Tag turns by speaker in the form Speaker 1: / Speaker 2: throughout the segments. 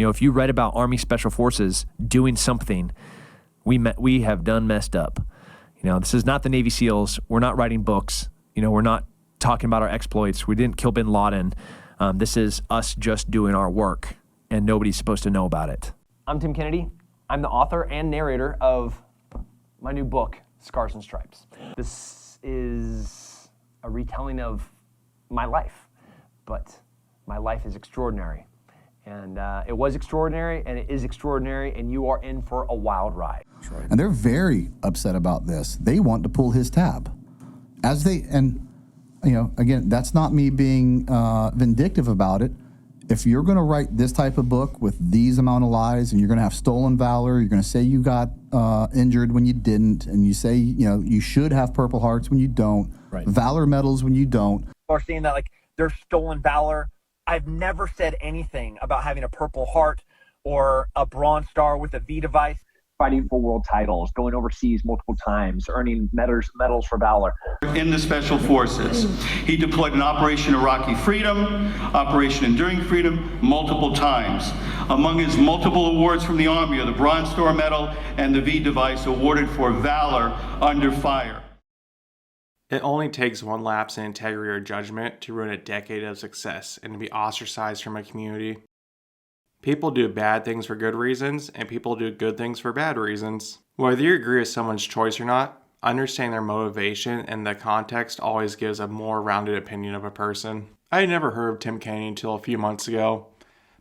Speaker 1: If you read about Army Special Forces doing something, we have done messed up. This is not the Navy SEALs. We're not writing books. We're not talking about our exploits. We didn't kill bin Laden. This is us just doing our work, and nobody's supposed to know about it.
Speaker 2: I'm Tim Kennedy. I'm the author and narrator of my new book, Scars and Stripes. This is a retelling of my life, but my life is extraordinary. And it was extraordinary, and it is extraordinary, and you are in for a wild ride.
Speaker 3: And they're very upset about this. They want to pull his tab. Again, that's not me being vindictive about it. If you're going to write this type of book with these amount of lies, and you're going to have stolen valor, you're going to say you got injured when you didn't, and you say, you should have Purple Hearts when you don't, right. Valor medals when you don't.
Speaker 2: Are saying that there's stolen valor. I've never said anything about having a Purple Heart or a Bronze Star with a V device. Fighting for world titles, going overseas multiple times, earning medals for valor.
Speaker 4: In the Special Forces, he deployed in Operation Iraqi Freedom, Operation Enduring Freedom, multiple times. Among his multiple awards from the Army are the Bronze Star Medal and the V device awarded for valor under fire.
Speaker 5: It only takes one lapse in integrity or judgment to ruin a decade of success and to be ostracized from a community. People do bad things for good reasons, and people do good things for bad reasons. Whether you agree with someone's choice or not, understanding their motivation and the context always gives a more rounded opinion of a person. I had never heard of Tim Kennedy until a few months ago,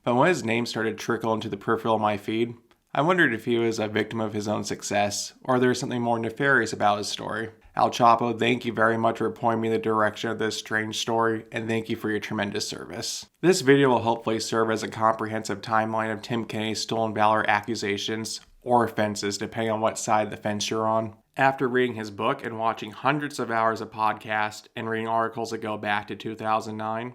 Speaker 5: but when his name started to trickle into the peripheral of my feed, I wondered if he was a victim of his own success, or there was something more nefarious about his story. Al Chapo, thank you very much for pointing me in the direction of this strange story, and thank you for your tremendous service. This video will hopefully serve as a comprehensive timeline of Tim Kennedy's stolen valor accusations, or offenses depending on what side of the fence you're on. After reading his book and watching hundreds of hours of podcasts and reading articles that go back to 2009,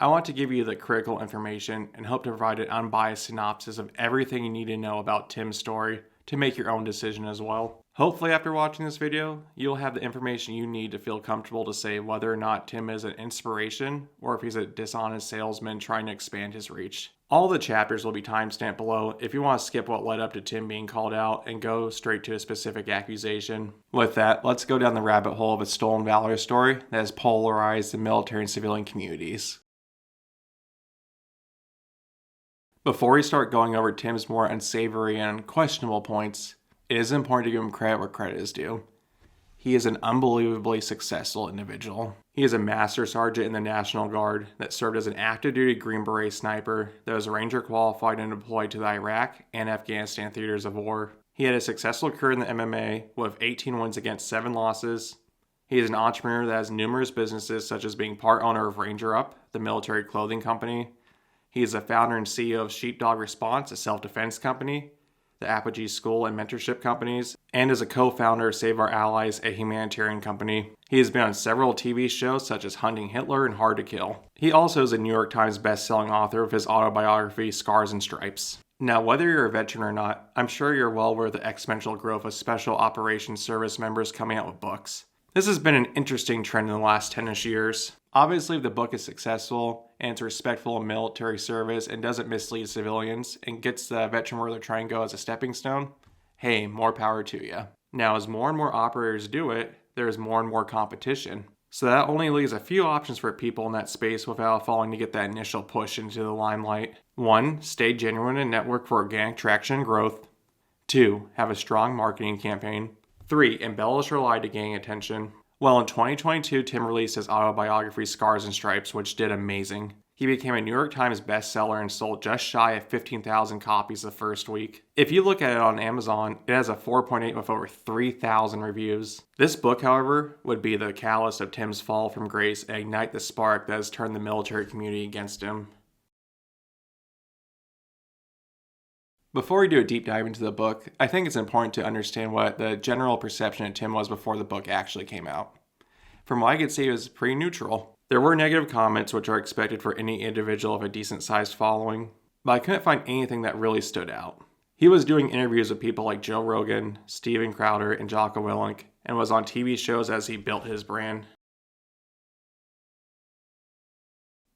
Speaker 5: I want to give you the critical information and hope to provide an unbiased synopsis of everything you need to know about Tim's story to make your own decision as well. Hopefully after watching this video, you'll have the information you need to feel comfortable to say whether or not Tim is an inspiration or if he's a dishonest salesman trying to expand his reach. All the chapters will be timestamped below if you want to skip what led up to Tim being called out and go straight to a specific accusation. With that, let's go down the rabbit hole of a stolen valor story that has polarized the military and civilian communities. Before we start going over Tim's more unsavory and questionable points, it is important to give him credit where credit is due. He is an unbelievably successful individual. He is a Master Sergeant in the National Guard that served as an active duty Green Beret sniper that was Ranger qualified and deployed to the Iraq and Afghanistan theaters of war. He had a successful career in the MMA with 18 wins against 7 losses. He is an entrepreneur that has numerous businesses such as being part owner of Ranger Up, the military clothing company. He is the founder and CEO of Sheepdog Response, a self-defense company, the Apogee School and Mentorship Companies, and is a co-founder of Save Our Allies, a humanitarian company. He has been on several TV shows such as Hunting Hitler and Hard to Kill. He also is a New York Times best-selling author of his autobiography, Scars and Stripes. Now, whether you're a veteran or not, I'm sure you're well aware of the exponential growth of Special Operations Service members coming out with books. This has been an interesting trend in the last 10-ish years. Obviously, if the book is successful and it's respectful of military service and doesn't mislead civilians and gets the veteran where they're trying to go as a stepping stone, hey, more power to you. Now, as more and more operators do it, there's more and more competition. So that only leaves a few options for people in that space without falling to get that initial push into the limelight. 1. Stay genuine and network for organic traction and growth. 2. Have a strong marketing campaign. 3. Embellish or lie to gain attention. Well, in 2022, Tim released his autobiography, Scars and Stripes, which did amazing. He became a New York Times bestseller and sold just shy of 15,000 copies the first week. If you look at it on Amazon, it has a 4.8 with over 3,000 reviews. This book, however, would be the catalyst of Tim's fall from grace and ignite the spark that has turned the military community against him. Before we do a deep dive into the book, I think it's important to understand what the general perception of Tim was before the book actually came out. From what I could see, it was pretty neutral. There were negative comments, which are expected for any individual of a decent-sized following, but I couldn't find anything that really stood out. He was doing interviews with people like Joe Rogan, Steven Crowder, and Jocko Willink, and was on TV shows as he built his brand.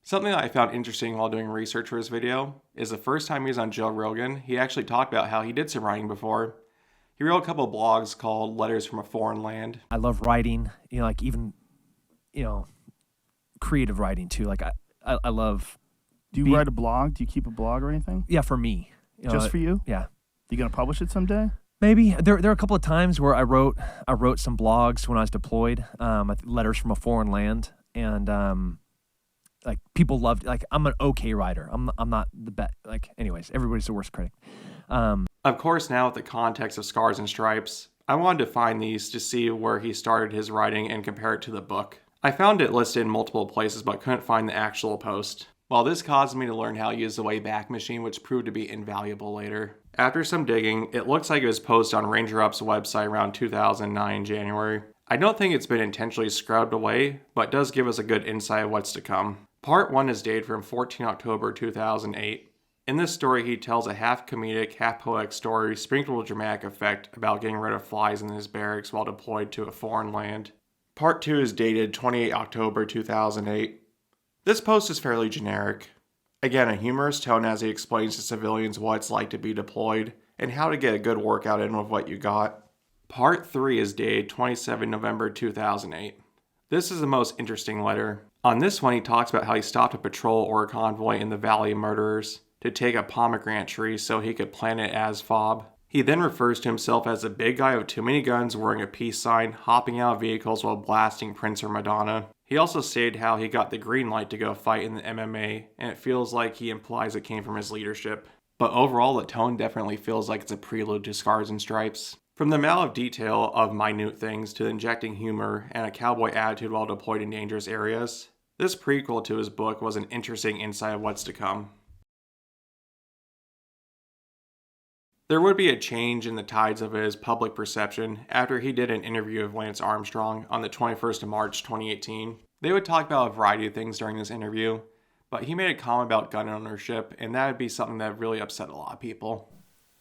Speaker 5: Something that I found interesting while doing research for this video is the first time he was on Joe Rogan, he actually talked about how he did some writing before. He wrote a couple of blogs called Letters from a Foreign Land.
Speaker 1: I love writing, like even, creative writing too. Like I love.
Speaker 6: Do you write a blog? Do you keep a blog or anything?
Speaker 1: Yeah, for me.
Speaker 6: Just for you?
Speaker 1: Yeah.
Speaker 6: You gonna publish it someday?
Speaker 1: Maybe there are a couple of times where I wrote some blogs when I was deployed, Letters from a Foreign Land, and like people loved. Like I'm an okay writer. I'm not the best. Like anyways, everybody's the worst critic.
Speaker 5: Of course, now with the context of Scars and Stripes, I wanted to find these to see where he started his writing and compare it to the book. I found it listed in multiple places, but couldn't find the actual post. Well, this caused me to learn how to use the Wayback Machine, which proved to be invaluable later. After some digging, it looks like it was posted on Ranger Up's website around 2009 January. I don't think it's been intentionally scrubbed away, but does give us a good insight of what's to come. Part 1 is dated from 14 October 2008. In this story, he tells a half-comedic, half-poetic story sprinkled with dramatic effect about getting rid of flies in his barracks while deployed to a foreign land. Part 2 is dated 28 October 2008. This post is fairly generic. Again, a humorous tone as he explains to civilians what it's like to be deployed and how to get a good workout in with what you got. Part 3 is dated 27 November 2008. This is the most interesting letter. On this one, he talks about how he stopped a patrol or a convoy in the Valley of Murderers to take a pomegranate tree so he could plant it as fob. He then refers to himself as a big guy with too many guns wearing a peace sign, hopping out of vehicles while blasting Prince or Madonna. He also stated how he got the green light to go fight in the MMA, and it feels like he implies it came from his leadership. But overall, the tone definitely feels like it's a prelude to Scars and Stripes. From the amount of detail of minute things to injecting humor and a cowboy attitude while deployed in dangerous areas, this prequel to his book was an interesting insight of what's to come. There would be a change in the tides of his public perception after he did an interview with Lance Armstrong on the 21st of March 2018. They would talk about a variety of things during this interview, but he made a comment about gun ownership, and that would be something that really upset a lot of people.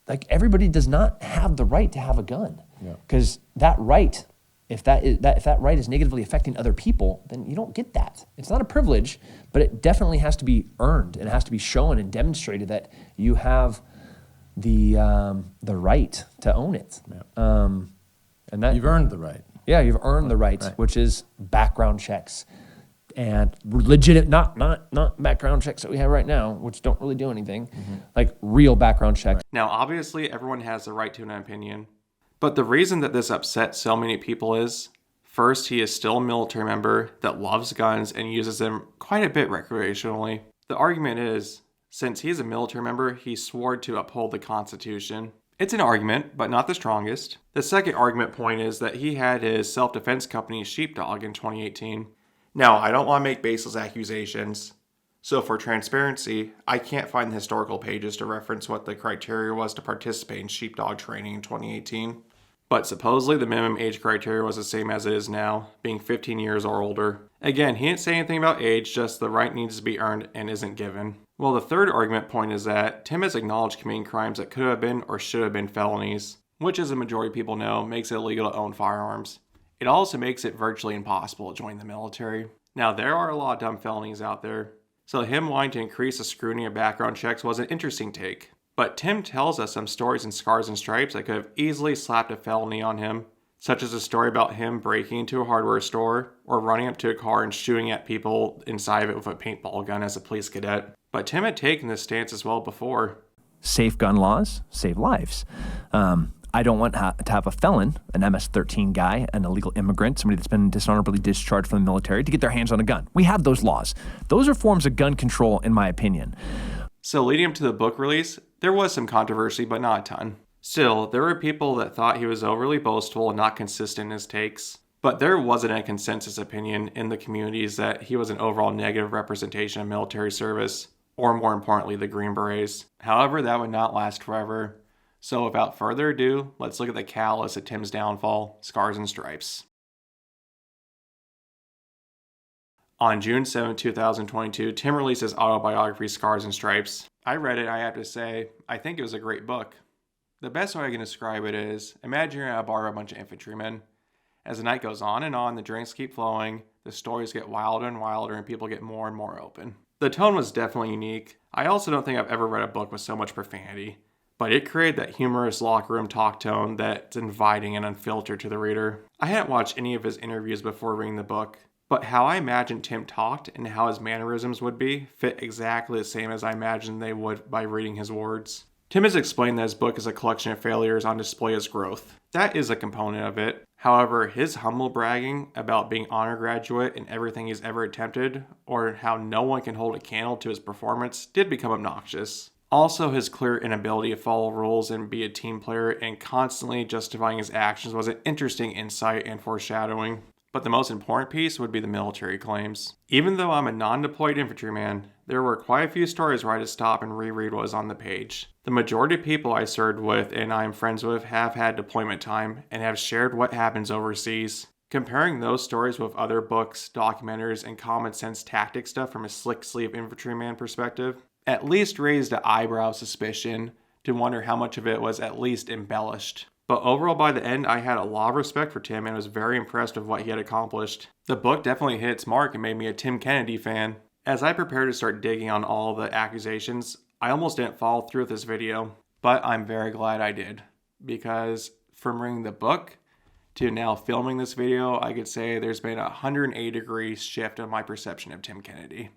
Speaker 2: Like, everybody does not have the right to have a gun, because that right, if that right is negatively affecting other people, then you don't get that. It's not a privilege, but it definitely has to be earned, and it has to be shown and demonstrated that you have the right to own it. And that
Speaker 7: You've earned the right.
Speaker 2: Yeah, you've earned the right, which is background checks and legit, not background checks that we have right now, which don't really do anything, like real background checks.
Speaker 5: Now, obviously, everyone has the right to an opinion, but the reason that this upsets so many people is, first, he is still a military member that loves guns and uses them quite a bit recreationally. The argument is, since he's a military member, he swore to uphold the Constitution. It's an argument, but not the strongest. The second argument point is that he had his self-defense company Sheepdog in 2018. Now, I don't want to make baseless accusations, so for transparency, I can't find the historical pages to reference what the criteria was to participate in Sheepdog training in 2018. But supposedly the minimum age criteria was the same as it is now, being 15 years or older. Again, he didn't say anything about age, just the right needs to be earned and isn't given. Well, the third argument point is that Tim has acknowledged committing crimes that could have been or should have been felonies, which, as the majority of people know, makes it illegal to own firearms. It also makes it virtually impossible to join the military. Now, there are a lot of dumb felonies out there, so him wanting to increase the scrutiny of background checks was an interesting take. But Tim tells us some stories in Scars and Stripes that could have easily slapped a felony on him, such as a story about him breaking into a hardware store or running up to a car and shooting at people inside of it with a paintball gun as a police cadet. But Tim had taken this stance as well before.
Speaker 1: Safe gun laws save lives. I don't want to have a felon, an MS-13 guy, an illegal immigrant, somebody that's been dishonorably discharged from the military, to get their hands on a gun. We have those laws. Those are forms of gun control, in my opinion.
Speaker 5: So leading up to the book release, there was some controversy, but not a ton. Still, there were people that thought he was overly boastful and not consistent in his takes. But there wasn't a consensus opinion in the communities that he was an overall negative representation of military service, or more importantly, the Green Berets. However, that would not last forever. So without further ado, let's look at the catalyst of Tim's downfall, Scars and Stripes. On June 7, 2022, Tim released his autobiography, Scars and Stripes. I read it, I have to say, I think it was a great book. The best way I can describe it is, imagine you're at a bar with a bunch of infantrymen. As the night goes on, the drinks keep flowing, the stories get wilder and wilder, and people get more and more open. The tone was definitely unique. I also don't think I've ever read a book with so much profanity, but it created that humorous locker room talk tone that's inviting and unfiltered to the reader. I hadn't watched any of his interviews before reading the book, but how I imagined Tim talked and how his mannerisms would be fit exactly the same as I imagined they would by reading his words. Tim has explained that his book is a collection of failures on display as growth. That is a component of it. However, his humble bragging about being honor graduate in everything he's ever attempted, or how no one can hold a candle to his performance, did become obnoxious. Also, his clear inability to follow rules and be a team player and constantly justifying his actions was an interesting insight and foreshadowing. But the most important piece would be the military claims. Even though I'm a non-deployed infantryman, there were quite a few stories where I had to stop and reread what was on the page. The majority of people I served with and I am friends with have had deployment time and have shared what happens overseas. Comparing those stories with other books, documentaries, and common sense tactic stuff from a slick sleeve infantryman perspective at least raised an eyebrow suspicion to wonder how much of it was at least embellished. But overall, by the end, I had a lot of respect for Tim and was very impressed with what he had accomplished. The book definitely hit its mark and made me a Tim Kennedy fan. As I prepared to start digging on all the accusations, I almost didn't follow through with this video, but I'm very glad I did. Because from reading the book to now filming this video, I could say there's been a 180 degree shift in my perception of Tim Kennedy.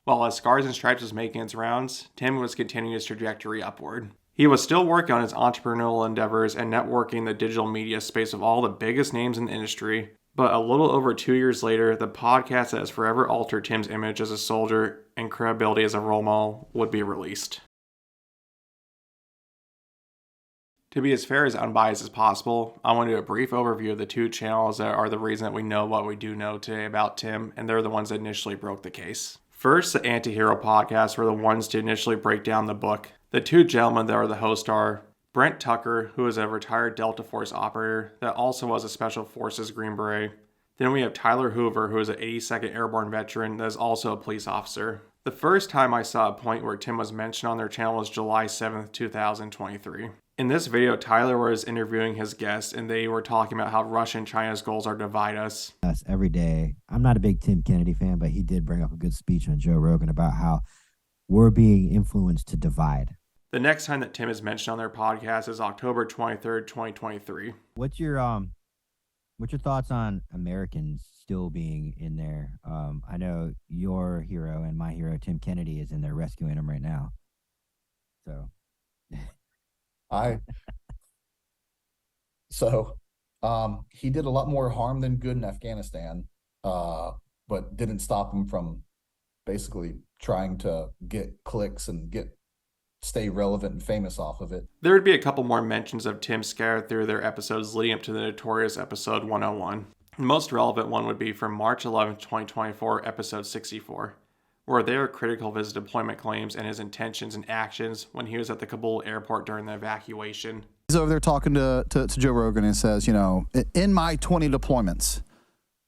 Speaker 5: While as Scars and Stripes was making its rounds, Tim was continuing his trajectory upward. He was still working on his entrepreneurial endeavors and networking the digital media space of all the biggest names in the industry, but a little over 2 years later, the podcast that has forever altered Tim's image as a soldier and credibility as a role model would be released. To be as fair as unbiased as possible, I want to do a brief overview of the two channels that are the reason that we know what we do know today about Tim, and they're the ones that initially broke the case. First, the Antihero podcast were the ones to initially break down the book. The two gentlemen that are the hosts are Brent Tucker, who is a retired Delta Force operator that also was a Special Forces Green Beret. Then we have Tyler Hoover, who is an 82nd Airborne veteran that is also a police officer. The first time I saw a point where Tim was mentioned on their channel was July 7th, 2023. In this video, Tyler was interviewing his guest, and they were talking about how Russia and China's goals are to divide us.
Speaker 7: Every day. I'm not a big Tim Kennedy fan, but he did bring up a good speech on Joe Rogan about how we're being influenced to divide.
Speaker 5: The next time that Tim is mentioned on their podcast is October 23rd, 2023.
Speaker 7: What's your thoughts on Americans still being in there? I know your hero and my hero, Tim Kennedy, is in there rescuing him right now. So...
Speaker 3: he did a lot more harm than good in Afghanistan, but didn't stop him from basically trying to get clicks and stay relevant and famous off of it.
Speaker 5: There would be a couple more mentions of Tim scattered through their episodes leading up to the notorious episode 101. The most relevant one would be from March 11, 2024, episode 64. Where they are critical of his deployment claims and his intentions and actions when he was at the Kabul airport during the evacuation.
Speaker 3: He's over there talking to Joe Rogan and says, in my 20 deployments. And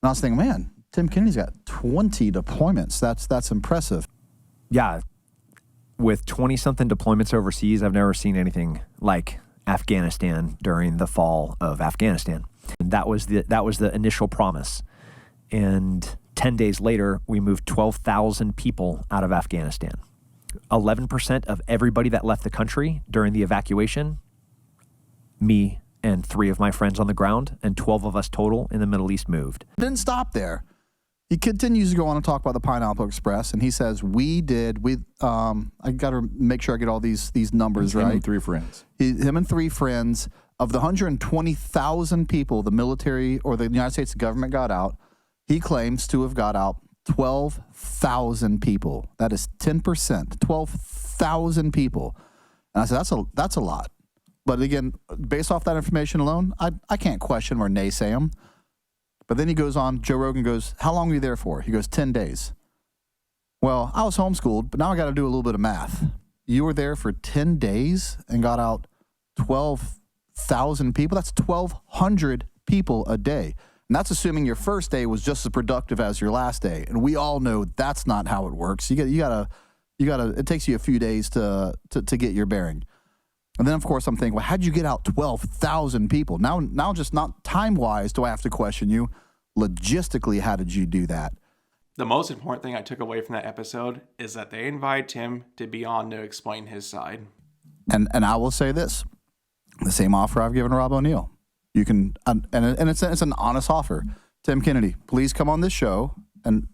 Speaker 3: I was thinking, man, Tim Kennedy's got 20 deployments. That's impressive.
Speaker 1: Yeah. With 20-something deployments overseas, I've never seen anything like Afghanistan during the fall of Afghanistan. And that was the initial promise. And 10 days later, we moved 12,000 people out of Afghanistan. 11% of everybody that left the country during the evacuation, me and 3 of my friends on the ground, and 12 of us total in the Middle East moved.
Speaker 3: Didn't stop there. He continues to go on and talk about the Pineapple Express, and he says, I got to make sure I get all these numbers right.
Speaker 8: Him and 3 friends.
Speaker 3: Him and 3 friends. Of the 120,000 people the military or the United States government got out, he claims to have got out 12,000 people. That is 10%, 12,000 people. And I said, that's a lot. But again, based off that information alone, I can't question or naysay him. But then he goes on, Joe Rogan goes, how long were you there for? He goes, 10 days. Well, I was homeschooled, but now I got to do a little bit of math. You were there for 10 days and got out 12,000 people? That's 1,200 people a day. And that's assuming your first day was just as productive as your last day. And we all know that's not how it works. You gotta, it takes you a few days to get your bearing. And then, of course, I'm thinking, well, how'd you get out 12,000 people? Now, just not time-wise do I have to question you. Logistically, how did you do that?
Speaker 5: The most important thing I took away from that episode is that they invited Tim to be on to explain his side.
Speaker 3: And I will say this: the same offer I've given Rob O'Neill. You can, and it's an honest offer. Tim Kennedy, please come on this show and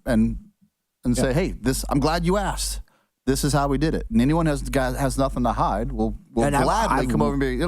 Speaker 3: say, hey, I'm glad you asked. This is how we did it. And anyone has nothing to hide, will gladly come over and be,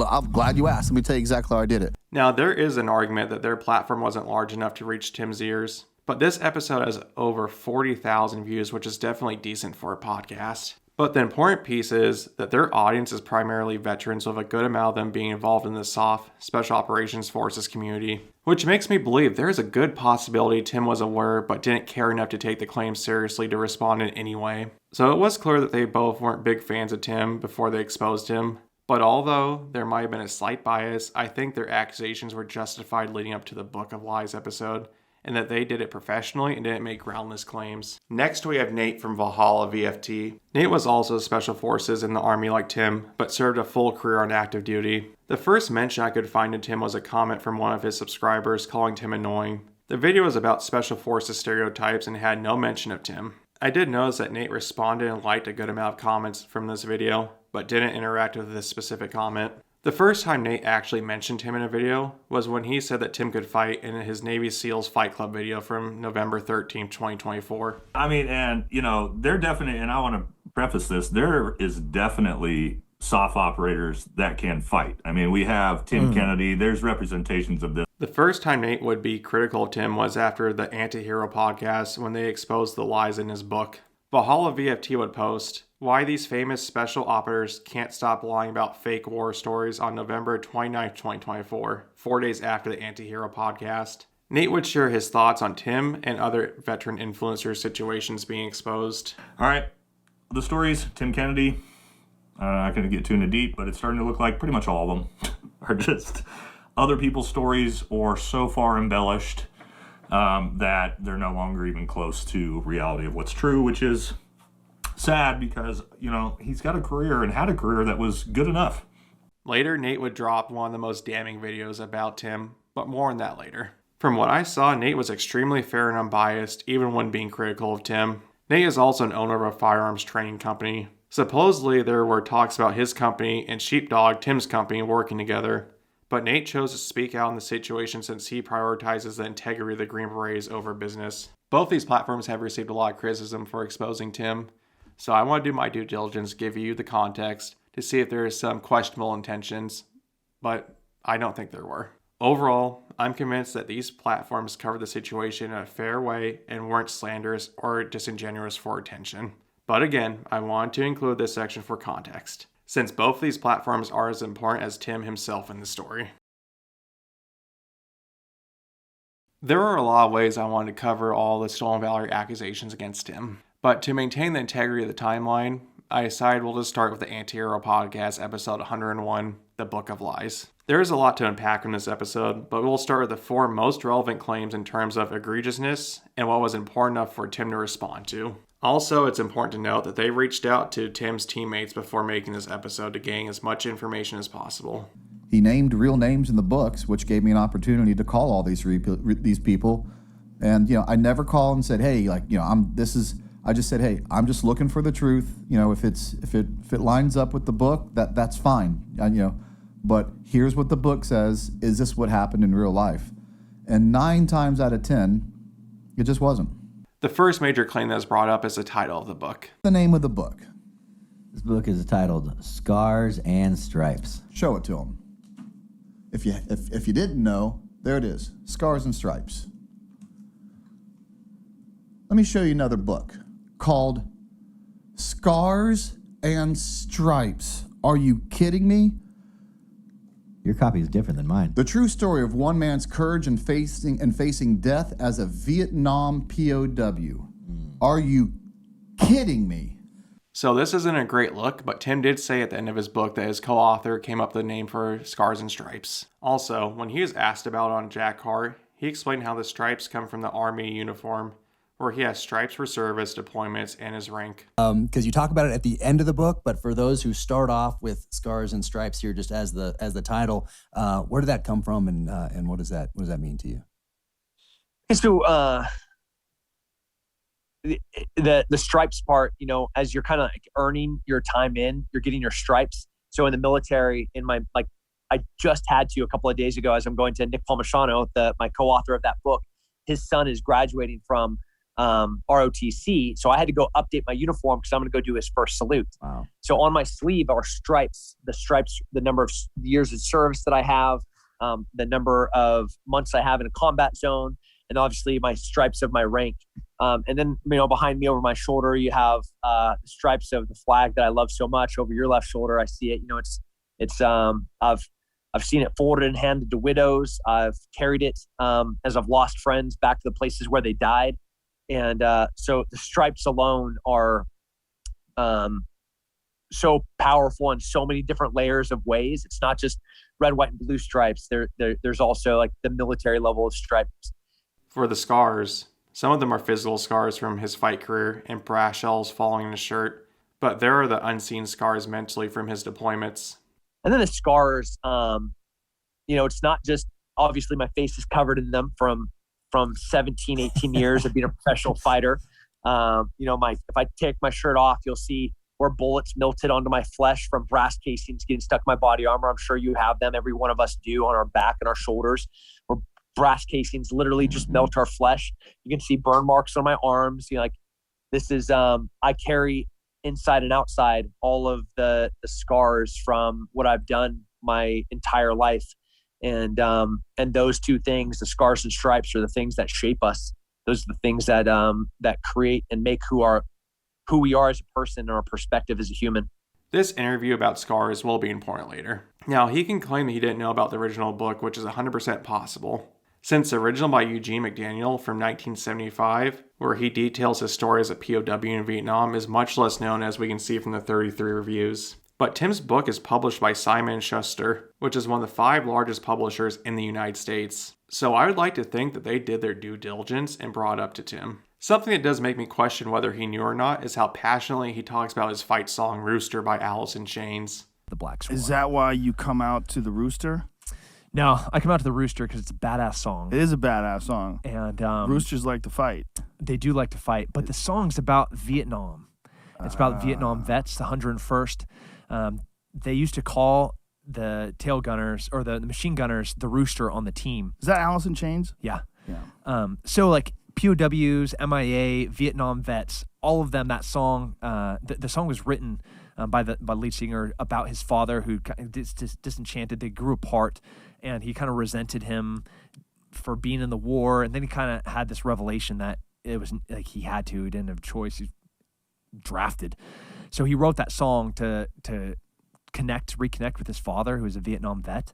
Speaker 3: I'm glad you asked. Let me tell you exactly how I did it.
Speaker 5: Now, there is an argument that their platform wasn't large enough to reach Tim's ears, but this episode has over 40,000 views, which is definitely decent for a podcast. But the important piece is that their audience is primarily veterans, with a good amount of them being involved in the SOF, Special Operations Forces community, which makes me believe there is a good possibility Tim was aware but didn't care enough to take the claim seriously to respond in any way. So it was clear that they both weren't big fans of Tim before they exposed him. But although there might have been a slight bias, I think their accusations were justified leading up to the Book of Lies episode, and that they did it professionally and didn't make groundless claims. Next, we have Nate from Valhalla VFT. Nate was also Special Forces in the Army like Tim, but served a full career on active duty. The first mention I could find of Tim was a comment from one of his subscribers calling Tim annoying. The video was about Special Forces stereotypes and had no mention of Tim. I did notice that Nate responded and liked a good amount of comments from this video, but didn't interact with this specific comment. The first time Nate actually mentioned Tim in a video was when he said that Tim could fight in his Navy SEALs Fight Club video from November 13th, 2024.
Speaker 8: I mean, and, they're definitely, and I want to preface this, there is definitely SOF operators that can fight. I mean, we have Tim Kennedy, there's representations of this.
Speaker 5: The first time Nate would be critical of Tim was after the Antihero podcast when they exposed the lies in his book. Valhalla VFT would post, "Why these famous special operators can't stop lying about fake war stories" on November 29th, 2024, 4 days after the Antihero podcast. Nate would share his thoughts on Tim and other veteran influencer situations being exposed.
Speaker 8: All right, the stories, Tim Kennedy, I'm not going to get too into deep, but it's starting to look like pretty much all of them are just other people's stories or so far embellished that they're no longer even close to reality of what's true, which is sad because, he's got a career and had a career that was good enough.
Speaker 5: Later, Nate would drop one of the most damning videos about Tim, but more on that later. From what I saw, Nate was extremely fair and unbiased, even when being critical of Tim. Nate is also an owner of a firearms training company. Supposedly, there were talks about his company and Sheepdog, Tim's company, working together. But Nate chose to speak out in the situation since he prioritizes the integrity of the Green Berets over business. Both these platforms have received a lot of criticism for exposing Tim, so I want to do my due diligence, give you the context, to see if there is some questionable intentions, but I don't think there were. Overall, I'm convinced that these platforms covered the situation in a fair way and weren't slanderous or disingenuous for attention. But again, I want to include this section for context, since both of these platforms are as important as Tim himself in the story. There are a lot of ways I wanted to cover all the Stolen Valor accusations against Tim, but to maintain the integrity of the timeline, I decided we'll just start with the Antihero podcast, episode 101, The Book of Lies. There is a lot to unpack in this episode, but we'll start with the 4 most relevant claims in terms of egregiousness and what was important enough for Tim to respond to. Also, it's important to note that they reached out to Tim's teammates before making this episode to gain as much information as possible.
Speaker 3: He named real names in the books, which gave me an opportunity to call all these people. And, I never called and said, hey, I just said, hey, I'm just looking for the truth. If it lines up with the book, that's fine. But here's what the book says. Is this what happened in real life? And 9 times out of 10, it just wasn't.
Speaker 5: The first major claim that is brought up is the title of the book.
Speaker 3: The name of the book.
Speaker 7: This book is titled Scars and Stripes.
Speaker 3: Show it to them. If you didn't know, there it is. Scars and Stripes. Let me show you another book called Scars and Stripes. Are you kidding me?
Speaker 7: Your copy is different than mine.
Speaker 3: The true story of one man's courage in facing death as a Vietnam POW. Are you kidding me?
Speaker 5: So this isn't a great look, but Tim did say at the end of his book that his co-author came up with the name for Scars and Stripes. Also, when he was asked about it on Jack Carr, he explained how the stripes come from the Army uniform, where he has stripes for service, deployments, and his rank.
Speaker 9: Because you talk about it at the end of the book, but for those who start off with Scars and Stripes here, just as the title, where did that come from, and what does that mean to you?
Speaker 10: So
Speaker 2: the stripes part, as you're kind of like earning your time you're getting your stripes. So in the military, I just had to a couple of days ago, as I'm going to Nick Palmisano, my co-author of that book, his son is graduating from ROTC. So I had to go update my uniform because I'm going to go do his first salute.
Speaker 3: Wow.
Speaker 2: So on my sleeve are stripes, the number of years of service that I have, the number of months I have in a combat zone, and obviously my stripes of my rank. And then, behind me over my shoulder, you have the stripes of the flag that I love so much. Over your left shoulder, I see it. I've seen it folded and handed to widows. I've carried it as I've lost friends back to the places where they died. And so the stripes alone are so powerful in so many different layers of ways. It's not just red, white, and blue stripes. There's also like the military level of stripes.
Speaker 5: For the scars, some of them are physical scars from his fight career and brass shells falling in his shirt, but there are the unseen scars mentally from his deployments.
Speaker 2: And then the scars, it's not just, obviously my face is covered in them from 17, 18 years of being a professional fighter. If I take my shirt off, you'll see where bullets melted onto my flesh from brass casings getting stuck in my body armor. I'm sure you have them. Every one of us do, on our back and our shoulders, where brass casings literally just melt our flesh. You can see burn marks on my arms. This is, I carry inside and outside all of the scars from what I've done my entire life. And those two things, the scars and stripes, are the things that shape us. Those are the things that create and make who we are as a person and our perspective as a human.
Speaker 5: This interview about scars will be important later. Now, he can claim that he didn't know about the original book, which is 100% possible, since the original by Eugene McDaniel from 1975, where he details his story as a POW in Vietnam, is much less known, as we can see from the 33 reviews. But Tim's book is published by Simon & Schuster, which is one of the 5 largest publishers in the United States. So I would like to think that they did their due diligence and brought it up to Tim. Something that does make me question whether he knew or not is how passionately he talks about his fight song Rooster by Alice in Chains.
Speaker 1: The Black Swan.
Speaker 6: Is that why you come out to the Rooster?
Speaker 1: No, I come out to the Rooster because it's a badass song.
Speaker 6: It is a badass song.
Speaker 1: And
Speaker 6: Roosters like to fight.
Speaker 1: They do like to fight, but the song's about Vietnam. It's about Vietnam vets, the 101st. They used to call the tail gunners or the machine gunners the Rooster on the team.
Speaker 6: Is that Alice in Chains?
Speaker 1: Yeah.
Speaker 6: Yeah.
Speaker 1: So like POWs, MIA, Vietnam vets, all of them, that song, the song was written by lead singer about his father who disenchanted. They grew apart and he kind of resented him for being in the war. And then he kind of had this revelation that it was like he had to, he didn't have a choice. He was drafted. So he wrote that song to reconnect with his father, who was a Vietnam vet.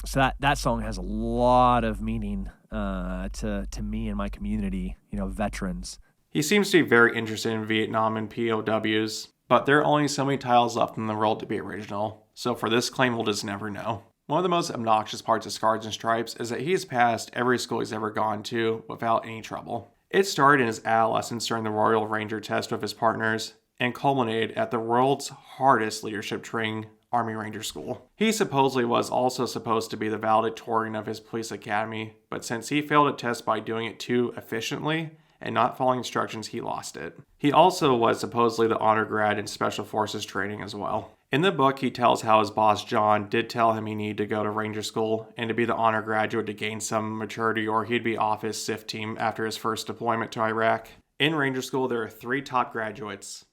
Speaker 1: So that song has a lot of meaning to me and my community, veterans.
Speaker 5: He seems to be very interested in Vietnam and POWs, but there are only so many titles left in the world to be original. So for this claim, we'll just never know. One of the most obnoxious parts of Scars and Stripes is that he has passed every school he's ever gone to without any trouble. It started in his adolescence during the Royal Ranger test with his partners, and culminated at the world's hardest leadership training, Army Ranger School. He supposedly was also supposed to be the valedictorian of his police academy, but since he failed a test by doing it too efficiently and not following instructions, he lost it. He also was supposedly the honor grad in Special Forces training as well. In the book, he tells how his boss John did tell him he needed to go to Ranger School and to be the honor graduate to gain some maturity, or he'd be off his SIF team after his first deployment to Iraq. In Ranger School, there are 3 top graduates.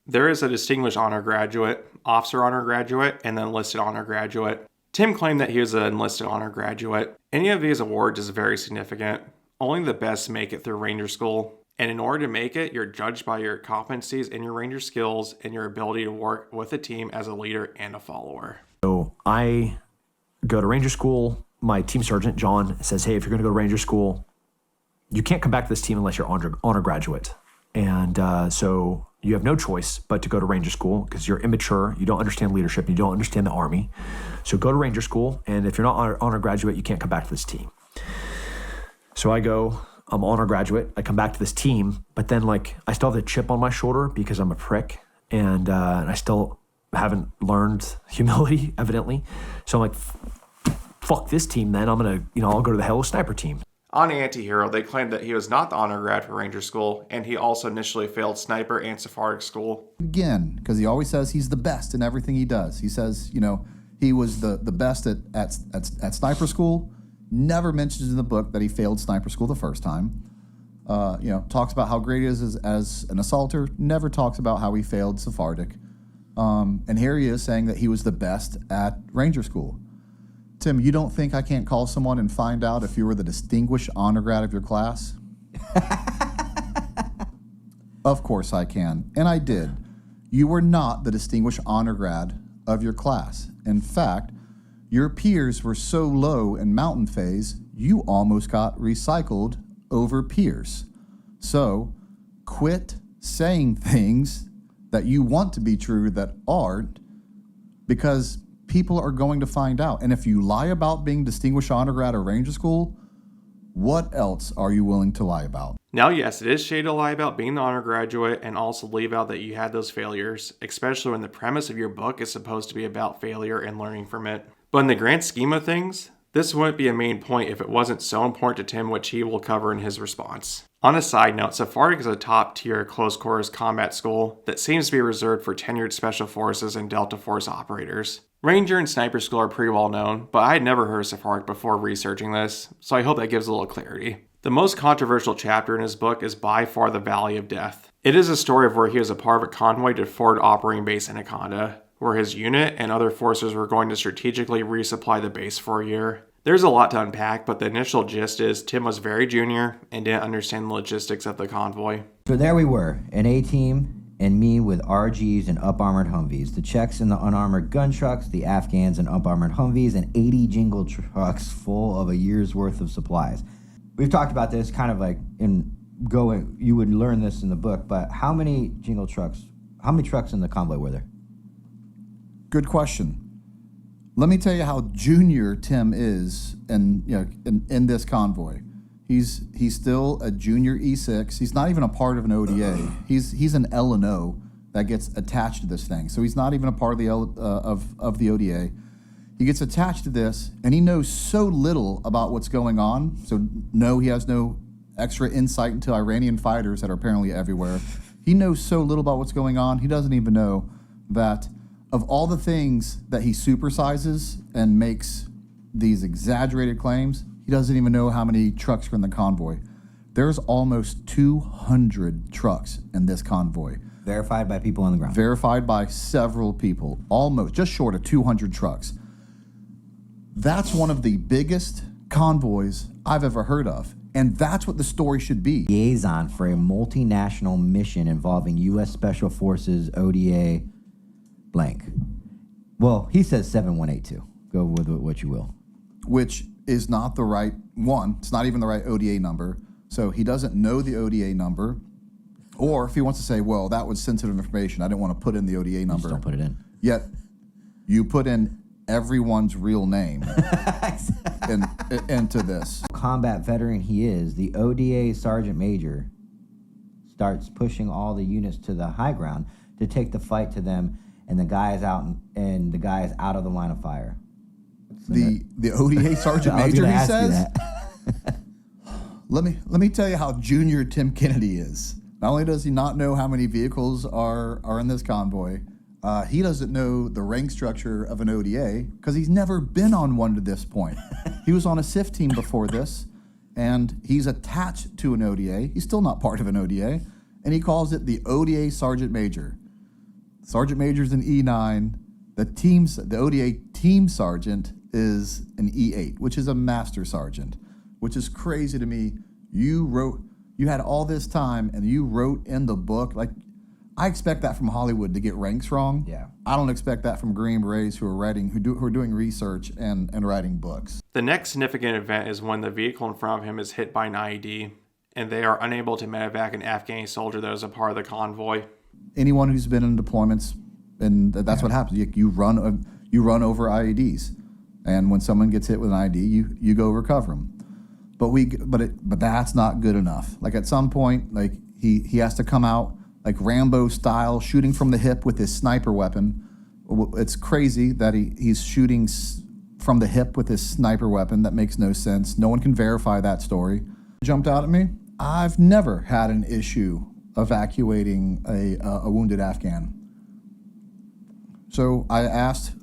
Speaker 5: There is a distinguished honor graduate, officer honor graduate, and then enlisted honor graduate. Tim claimed that he was an enlisted honor graduate. Any of these awards is very significant. Only the best make it through Ranger School. And in order to make it, you're judged by your competencies and your Ranger skills and your ability to work with a team as a leader and a follower.
Speaker 1: So I go to Ranger School. My team sergeant, John, says, hey, if you're going to go to Ranger School, you can't come back to this team unless you're honor graduate. And so you have no choice but to go to Ranger School because you're immature, you don't understand leadership, you don't understand the Army. So go to Ranger School, and if you're not honor graduate, you can't come back to this team. So I go, I'm honor graduate, I come back to this team, but then I still have the chip on my shoulder because I'm a prick, and I still haven't learned humility, evidently. So I'm like, fuck this team then, I'm gonna, I'll go to the Hello Sniper team.
Speaker 5: On Antihero, they claimed that he was not the honor grad for Ranger School, and he also initially failed Sniper and Sephardic School.
Speaker 3: Again, because he always says he's the best in everything he does. He says, he was the best at Sniper School. Never mentions in the book that he failed Sniper School the first time. Talks about how great he is as an assaulter. Never talks about how he failed Sephardic. And here he is saying that he was the best at Ranger School. Tim, you don't think I can't call someone and find out if you were the distinguished honor grad of your class? Of course I can, and I did. You were not the distinguished honor grad of your class. In fact, your peers were so low in mountain phase, you almost got recycled over peers. So, quit saying things that you want to be true that aren't, because people are going to find out. And if you lie about being distinguished honor grad or Ranger School, what else are you willing to lie about?
Speaker 5: Now, yes, it is shady to lie about being the honor graduate and also leave out that you had those failures, especially when the premise of your book is supposed to be about failure and learning from it. But in the grand scheme of things, this wouldn't be a main point if it wasn't so important to Tim, which he will cover in his response. On a side note, Sephardic is a top-tier close-quarters combat school that seems to be reserved for tenured Special Forces and Delta Force operators. Ranger and Sniper School are pretty well known, but I had never heard of Sephardic before researching this, so I hope that gives a little clarity. The most controversial chapter in his book is by far the Valley of Death. It is a story of where he was a part of a convoy to Forward Operating Base Anaconda, where his unit and other forces were going to strategically resupply the base for a year. There's a lot to unpack, but the initial gist is Tim was very junior and didn't understand the logistics of the convoy.
Speaker 7: So there we were, an A-team and me with RGs and up-armored Humvees, the Czechs in the unarmored gun trucks, the Afghans in up-armored Humvees, and 80 jingle trucks full of a year's worth of supplies. We've talked about this kind of like you would learn this in the book, but how many trucks in the convoy were there?
Speaker 3: Good question. Let me tell you how junior Tim is in this convoy. He's still a junior E6. He's not even a part of an ODA. He's an L&O that gets attached to this thing. So he's not even a part of the of the ODA. He gets attached to this, and he knows so little about what's going on. So no, he has no extra insight into Iranian fighters that are apparently everywhere. He knows so little about what's going on. He doesn't even know that of all the things that he supersizes and makes these exaggerated claims, he doesn't even know how many trucks are in the convoy. There's almost 200 trucks in this convoy.
Speaker 7: Verified by people on the ground.
Speaker 3: Verified by several people. Almost, just short of 200 trucks. That's one of the biggest convoys I've ever heard of. And that's what the story should be.
Speaker 7: Liaison for a multinational mission involving U.S. Special Forces, ODA, blank. Well, he says 7182. Go with what you will.
Speaker 3: Which is not the right one. It's not even the right ODA number. So he doesn't know the ODA number. Or if he wants to say, well, that was sensitive information, I didn't want to put in the ODA number.
Speaker 7: Just don't put it in.
Speaker 3: Yet you put in everyone's real name into this.
Speaker 7: Combat veteran he is, the ODA Sergeant Major starts pushing all the units to the high ground to take the fight to them, and the guy is out and the guy is out of the line of fire.
Speaker 3: The ODA Sergeant Major, he says. Let me tell you how junior Tim Kennedy is. Not only does he not know how many vehicles are in this convoy, he doesn't know the rank structure of an ODA because he's never been on one to this point. He was on a SIF team before this, and he's attached to an ODA. He's still not part of an ODA, and he calls it the ODA Sergeant Major. Sergeant Major's an E9. The ODA Team Sergeant is an E8, which is a Master Sergeant, which is crazy to me. You had all this time, and you wrote in the book, like, I expect that from Hollywood to get ranks wrong.
Speaker 7: Yeah.
Speaker 3: I don't expect that from Green Berets who are doing research and writing books.
Speaker 5: The next significant event is when the vehicle in front of him is hit by an IED, and they are unable to medevac an Afghani soldier that was a part of the convoy.
Speaker 3: Anyone who's been in deployments, and that's what happens. You run over IEDs, and when someone gets hit with an IED, you go recover them. But that's not good enough. Like at some point, like he has to come out like Rambo style, shooting from the hip with his sniper weapon. It's crazy that he's shooting from the hip with his sniper weapon. That makes no sense. No one can verify that story. Jumped out at me. I've never had an issue evacuating a wounded Afghan. So I asked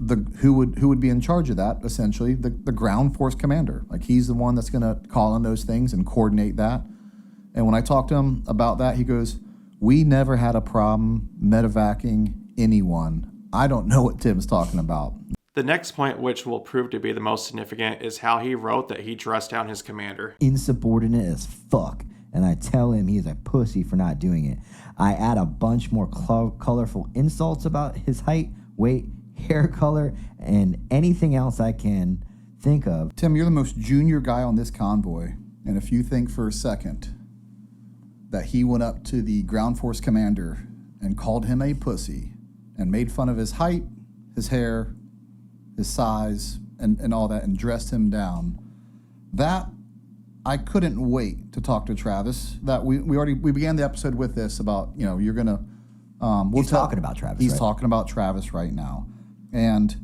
Speaker 3: who would be in charge of that, essentially, the ground force commander. Like, he's the one that's going to call on those things and coordinate that. And when I talked to him about that, he goes, we never had a problem medevacing anyone. I don't know what Tim's talking about.
Speaker 5: The next point, which will prove to be the most significant, is how he wrote that he dressed down his commander.
Speaker 7: Insubordinate as fuck. And I tell him he's a pussy for not doing it. I add a bunch more colorful insults about his height, weight, hair color, and anything else I can think of.
Speaker 3: Tim, you're the most junior guy on this convoy. And if you think for a second that he went up to the ground force commander and called him a pussy and made fun of his height, his hair, his size, and all that, and dressed him down, that I couldn't wait to talk to Travis. That we began the episode with this about, you're gonna
Speaker 7: He's talking about Travis.
Speaker 3: He's
Speaker 7: right?
Speaker 3: talking about Travis right now. And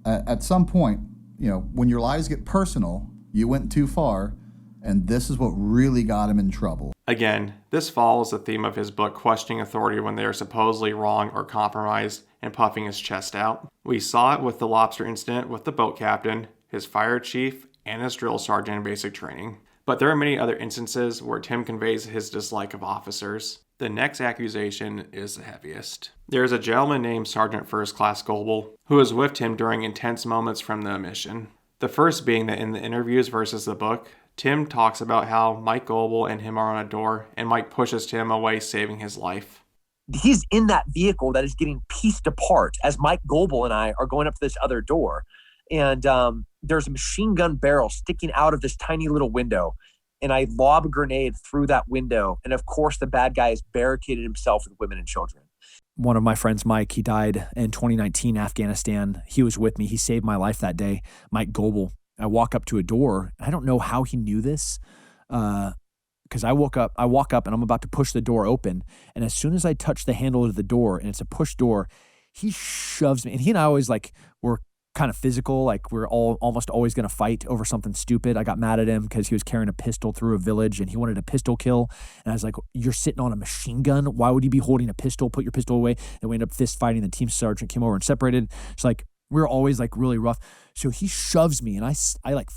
Speaker 3: at some point, when your lives get personal, you went too far, and this is what really got him in trouble.
Speaker 5: Again, this follows the theme of his book, questioning authority when they are supposedly wrong or compromised, and puffing his chest out. We saw it with the lobster incident with the boat captain, his fire chief, and his drill sergeant in basic training. But there are many other instances where Tim conveys his dislike of officers. The next accusation is the heaviest. There is a gentleman named Sergeant First Class Goebel who was with Tim during intense moments from the mission. The first being that in the interviews versus the book, Tim talks about how Mike Goebel and him are on a door, and Mike pushes Tim away, saving his life.
Speaker 2: He's in that vehicle that is getting pieced apart as Mike Goebel and I are going up to this other door. And there's a machine gun barrel sticking out of this tiny little window. And I lob a grenade through that window. And of course, the bad guy has barricaded himself with women and children.
Speaker 1: One of my friends, Mike, he died in 2019, Afghanistan. He was with me. He saved my life that day, Mike Goebel. I walk up to a door. I don't know how he knew this because I walk up and I'm about to push the door open. And as soon as I touch the handle of the door, and it's a push door, he shoves me. And he and I always were kind of physical, like we're almost always going to fight over something stupid. I got mad at him because he was carrying a pistol through a village and he wanted a pistol kill. And I was like, you're sitting on a machine gun. Why would you be holding a pistol? Put your pistol away. And we ended up fist fighting. The team sergeant came over and separated. It's like, we were always really rough. So he shoves me and I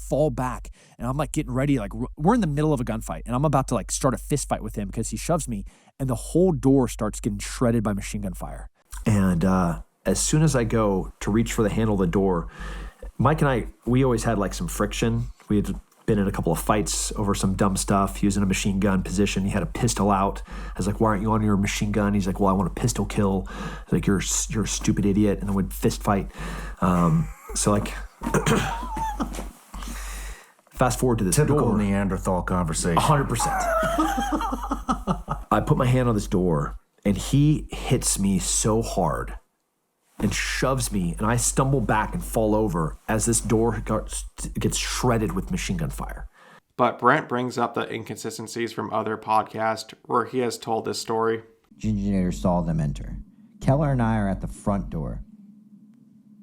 Speaker 1: fall back and I'm getting ready. We're in the middle of a gunfight and I'm about to start a fist fight with him because he shoves me and the whole door starts getting shredded by machine gun fire. And as soon as I go to reach for the handle of the door, Mike and I, we always had some friction. We had been in a couple of fights over some dumb stuff. He was in a machine gun position. He had a pistol out. I was like, why aren't you on your machine gun? He's like, well, I want a pistol kill. I was like, you're a stupid idiot. And then we'd fist fight. Fast forward to this
Speaker 10: Typical
Speaker 1: door.
Speaker 10: Neanderthal conversation.
Speaker 1: 100%. I put my hand on this door and he hits me so hard and shoves me, and I stumble back and fall over as this door gets shredded with machine gun fire.
Speaker 5: But Brent brings up the inconsistencies from other podcasts where he has told this story.
Speaker 7: Engineer saw them enter. Keller and I are at the front door.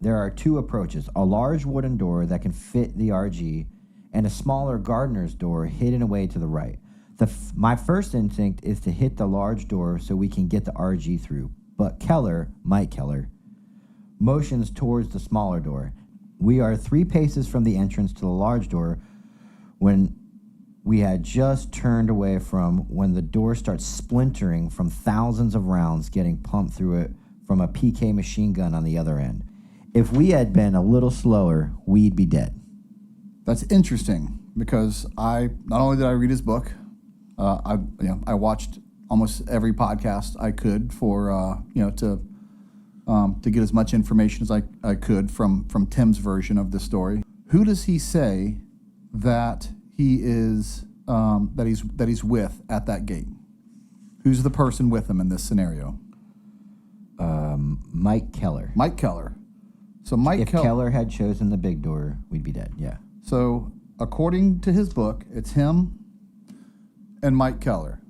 Speaker 7: There are two approaches, a large wooden door that can fit the RG, and a smaller gardener's door hidden away to the right. My first instinct is to hit the large door so we can get the RG through, but Mike Keller, motions towards the smaller door. We are 3 paces from the entrance to the large door when we had just turned away from when the door starts splintering from thousands of rounds getting pumped through it from a PK machine gun on the other end. If we had been a little slower, we'd be dead.
Speaker 3: That's interesting because not only did I read his book, I watched almost every podcast I could for to get as much information as I could from Tim's version of the story. Who does he say that he is that he's with at that gate? Who's the person with him in this scenario?
Speaker 7: Mike Keller.
Speaker 3: Mike Keller. So
Speaker 7: If Keller had chosen the big door, we'd be dead. Yeah.
Speaker 3: So according to his book, it's him and Mike Keller.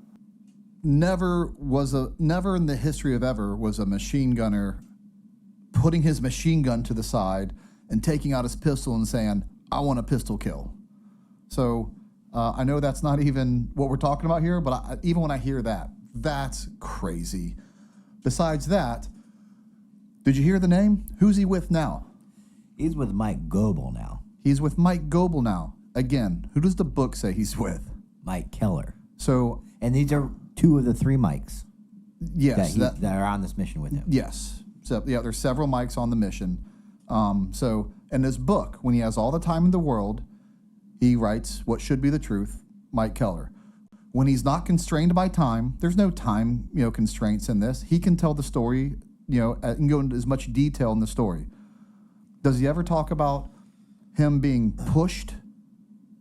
Speaker 3: Never in the history of ever was a machine gunner putting his machine gun to the side and taking out his pistol and saying, I want a pistol kill. So I know that's not even what we're talking about here, but even when I hear that, that's crazy. Besides that, did you hear the name? Who's he with now?
Speaker 7: He's with Mike Goebel now.
Speaker 3: He's with Mike Goebel now. Again, who does the book say he's with?
Speaker 7: Mike Keller.
Speaker 3: So,
Speaker 7: And these are 2 of the 3 Mikes
Speaker 3: yes.
Speaker 7: that are on this mission with him.
Speaker 3: Yes. So, yeah, there's several Mikes on the mission. So, in this book, when he has all the time in the world, he writes what should be the truth, Mike Keller. When he's not constrained by time, there's no time, constraints in this. He can tell the story, and go into as much detail in the story. Does he ever talk about him being pushed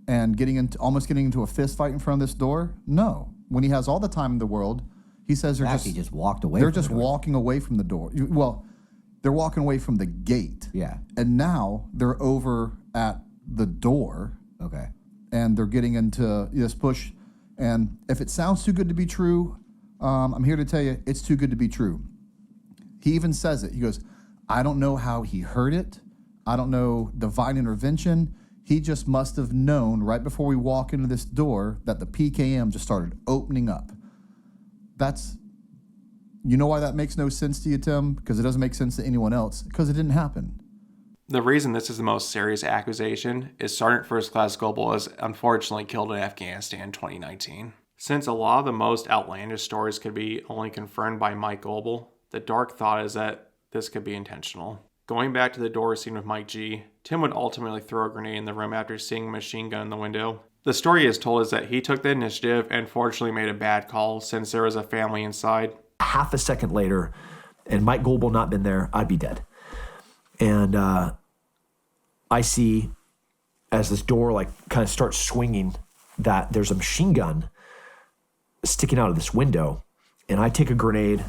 Speaker 3: and almost getting into a fist fight in front of this door? No. When he has all the time in the world, he says
Speaker 7: He just walked away.
Speaker 3: they're
Speaker 7: from
Speaker 3: just
Speaker 7: the door.
Speaker 3: walking away from the door. Well, they're walking away from the gate.
Speaker 7: Yeah.
Speaker 3: And now they're over at the door.
Speaker 7: Okay.
Speaker 3: And they're getting into this push. And if it sounds too good to be true, I'm here to tell you it's too good to be true. He even says it. He goes, I don't know how he heard it. I don't know divine intervention. He just must have known right before we walk into this door that the PKM just started opening up. You know why that makes no sense to you, Tim? Because it doesn't make sense to anyone else. Because it didn't happen.
Speaker 5: The reason this is the most serious accusation is Sergeant First Class Goebel was unfortunately killed in Afghanistan in 2019. Since a lot of the most outlandish stories could be only confirmed by Mike Goebel, the dark thought is that this could be intentional. Going back to the door scene with Mike G, Tim would ultimately throw a grenade in the room after seeing a machine gun in the window. The story he is told is that he took the initiative and fortunately made a bad call since there was a family inside.
Speaker 1: Half a second later, and Mike Goebel not been there, I'd be dead. And I see as this door kind of starts swinging that there's a machine gun sticking out of this window. And I take a grenade.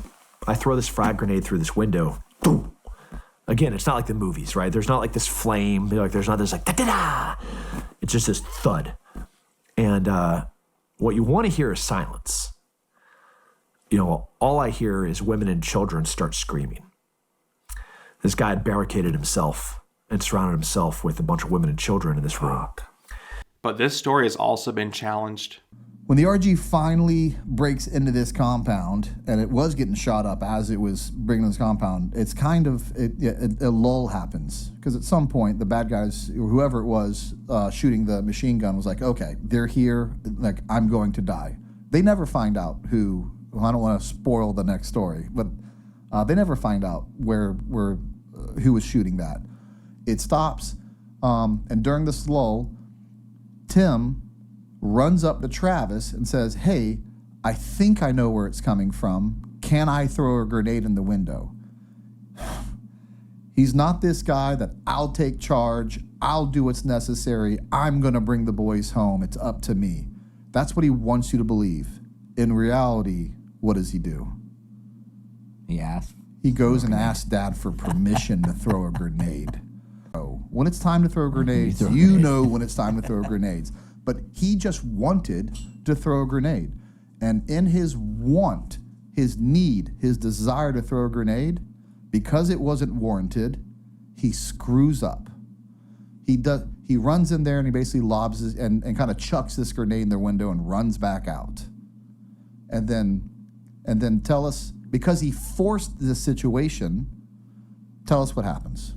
Speaker 1: I throw this frag grenade through this window. Boom. Again, it's not like the movies, right? There's not like this flame. There's not this da-da-da. It's just this thud. And what you want to hear is silence. All I hear is women and children start screaming. This guy had barricaded himself and surrounded himself with a bunch of women and children in this room.
Speaker 5: But this story has also been challenged.
Speaker 3: When the RG finally breaks into this compound, and it was getting shot up as it was bringing this compound, it's kind of, a lull happens. Because at some point, the bad guys, or whoever it was shooting the machine gun was like, okay, they're here, I'm going to die. They never find out who, I don't want to spoil the next story, but they never find out who was shooting that. It stops, and during this lull, Tim runs up to Travis and says, hey, I think I know where it's coming from. Can I throw a grenade in the window? He's not this guy that I'll take charge, I'll do what's necessary, I'm going to bring the boys home, it's up to me. That's what he wants you to believe. In reality, what does he do?
Speaker 7: He asks.
Speaker 3: He goes and asks Dad for permission to throw a grenade. Oh, when it's time to throw grenades, you know when it's time to throw grenades. But he just wanted to throw a grenade. And in his want, his need, his desire to throw a grenade, because it wasn't warranted, he screws up. He runs in there and he basically lobs and kind of chucks this grenade in their window and runs back out. And then tell us, because he forced the situation, tell us what happens.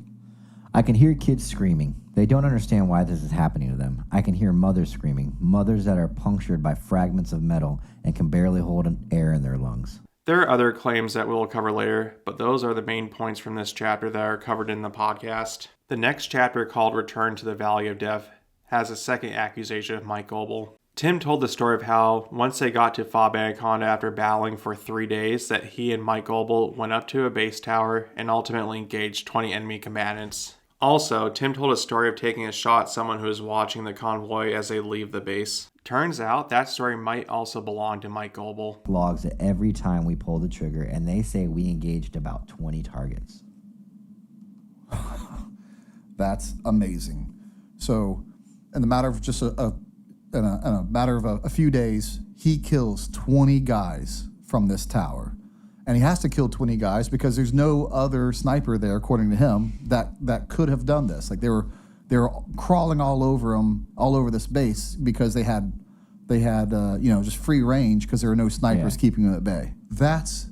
Speaker 7: I can hear kids screaming. They don't understand why this is happening to them. I can hear mothers screaming, mothers that are punctured by fragments of metal and can barely hold an air in their lungs.
Speaker 5: There are other claims that we'll cover later, but those are the main points from this chapter that are covered in the podcast. The next chapter, called Return to the Valley of Death, has a second accusation of Mike Goebel. Tim told the story of how, once they got to Fob Anaconda after battling for 3 days, that he and Mike Goebel went up to a base tower and ultimately engaged 20 enemy combatants. Also, Tim told a story of taking a shot at someone who was watching the convoy as they leave the base. Turns out that story might also belong to Mike Goebel.
Speaker 7: Logs at every time we pulled the trigger, and they say we engaged about 20 targets.
Speaker 3: That's amazing. So, in the matter of just a matter of a few days, he kills 20 guys from this tower. and he has to kill 20 guys because there's no other sniper there, according to him, that could have done this. Like they were crawling all over him, all over this base because they had just free range because there were no snipers keeping them at bay. That's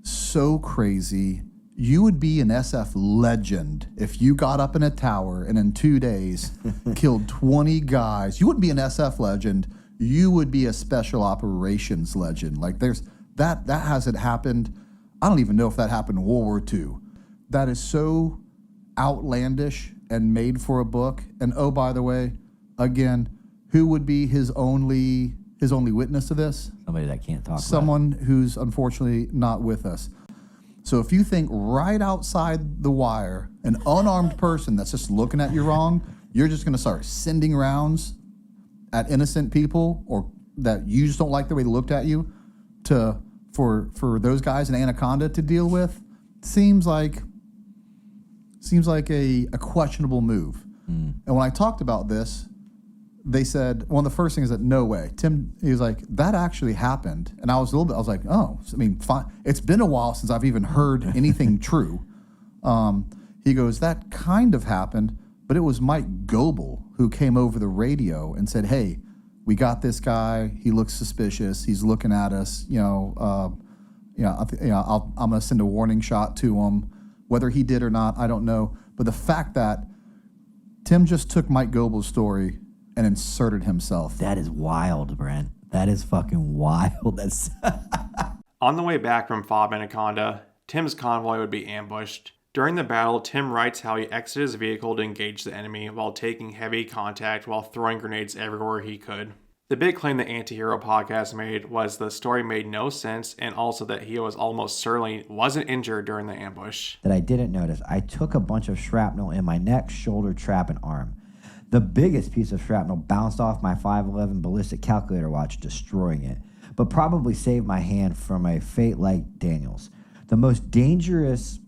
Speaker 3: so crazy. You would be an SF legend if you got up in a tower and in 2 days killed 20 guys. You wouldn't be an SF legend. You would be a special operations legend. Like that hasn't happened. I don't even know if that happened in World War II. That is so outlandish and made for a book. And oh, by the way, again, who would be his only witness to this?
Speaker 7: Somebody that can't talk.
Speaker 3: Someone who's unfortunately not with us. So if you think right outside the wire, an unarmed person that's just looking at you wrong, you're just going to start sending rounds at innocent people or that you just don't like the way they looked at you for those guys in Anaconda to deal with, seems like a questionable move. And when I talked about this, they said, one of the first things that no way. Tim, he was like, that actually happened. And I was like, oh, I mean, fine. It's been a while since I've even heard anything true. He goes, that kind of happened, but it was Mike Goebel who came over the radio and said, hey, we got this guy. He looks suspicious. He's looking at us. I'm going to send a warning shot to him. Whether he did or not, I don't know. But the fact that Tim just took Mike Goebel's story and inserted himself.
Speaker 7: That is wild, Brent. That is fucking wild. That's
Speaker 5: On the way back from Fob Anaconda, Tim's convoy would be ambushed. During the battle, Tim writes how he exited his vehicle to engage the enemy while taking heavy contact while throwing grenades everywhere he could. The big claim the Antihero podcast made was the story made no sense and also that he was almost certainly wasn't injured during the ambush.
Speaker 7: that I didn't notice. I took a bunch of shrapnel in my neck, shoulder, trap, and arm. The biggest piece of shrapnel bounced off my 511 ballistic calculator watch, destroying it, but probably saved my hand from a fate like Daniel's. The most dangerous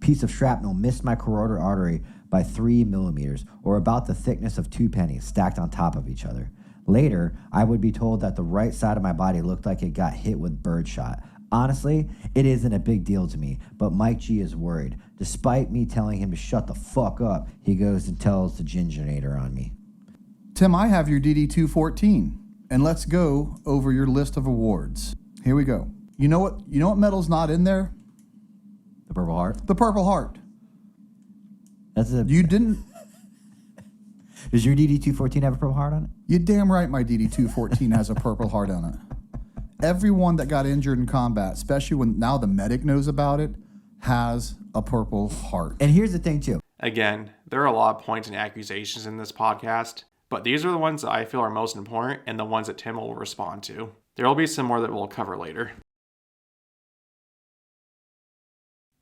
Speaker 7: piece of shrapnel missed my carotid artery by 3 millimeters, or about the thickness of 2 pennies stacked on top of each other. Later, I would be told that the right side of my body looked like it got hit with birdshot. Honestly, it isn't a big deal to me, but Mike G is worried. Despite me telling him to shut the fuck up, he goes and tells the Ginginator on me.
Speaker 3: Tim, I have your DD-214, and let's go over your list of awards. Here we go. You know what medal's not in there?
Speaker 7: The Purple Heart?
Speaker 3: The Purple Heart.
Speaker 7: That's a...
Speaker 3: You didn't...
Speaker 7: Does your DD-214 have a Purple Heart on it?
Speaker 3: You're damn right my DD-214 has a Purple Heart on it. Everyone that got injured in combat, especially when now the medic knows about it, has a Purple Heart.
Speaker 7: And here's the thing, too.
Speaker 5: Again, there are a lot of points and accusations in this podcast, but these are the ones that I feel are most important and the ones that Tim will respond to. There will be some more that we'll cover later.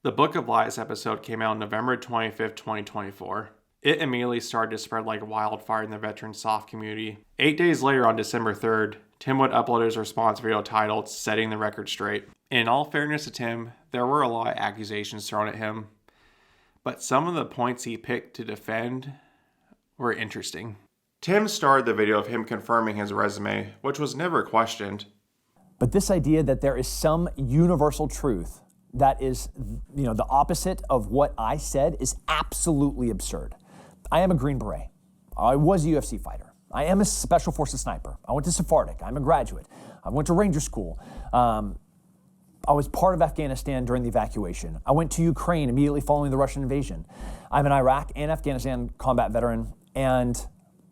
Speaker 5: The Book of Lies episode came out on November 25th, 2024. It immediately started to spread like wildfire in the veteran soft community. 8 days later, on December 3rd, Tim would upload his response video titled Setting the Record Straight. In all fairness to Tim, there were a lot of accusations thrown at him, but some of the points he picked to defend were interesting. Tim started the video of him confirming his resume, which was never questioned.
Speaker 2: But this idea that there is some universal truth that is, the opposite of what I said is absolutely absurd. I am a Green Beret. I was a UFC fighter. I am a Special Forces sniper. I went to Sephardic. I'm a graduate. I went to Ranger School. I was part of Afghanistan during the evacuation. I went to Ukraine immediately following the Russian invasion. I'm an Iraq and Afghanistan combat veteran, and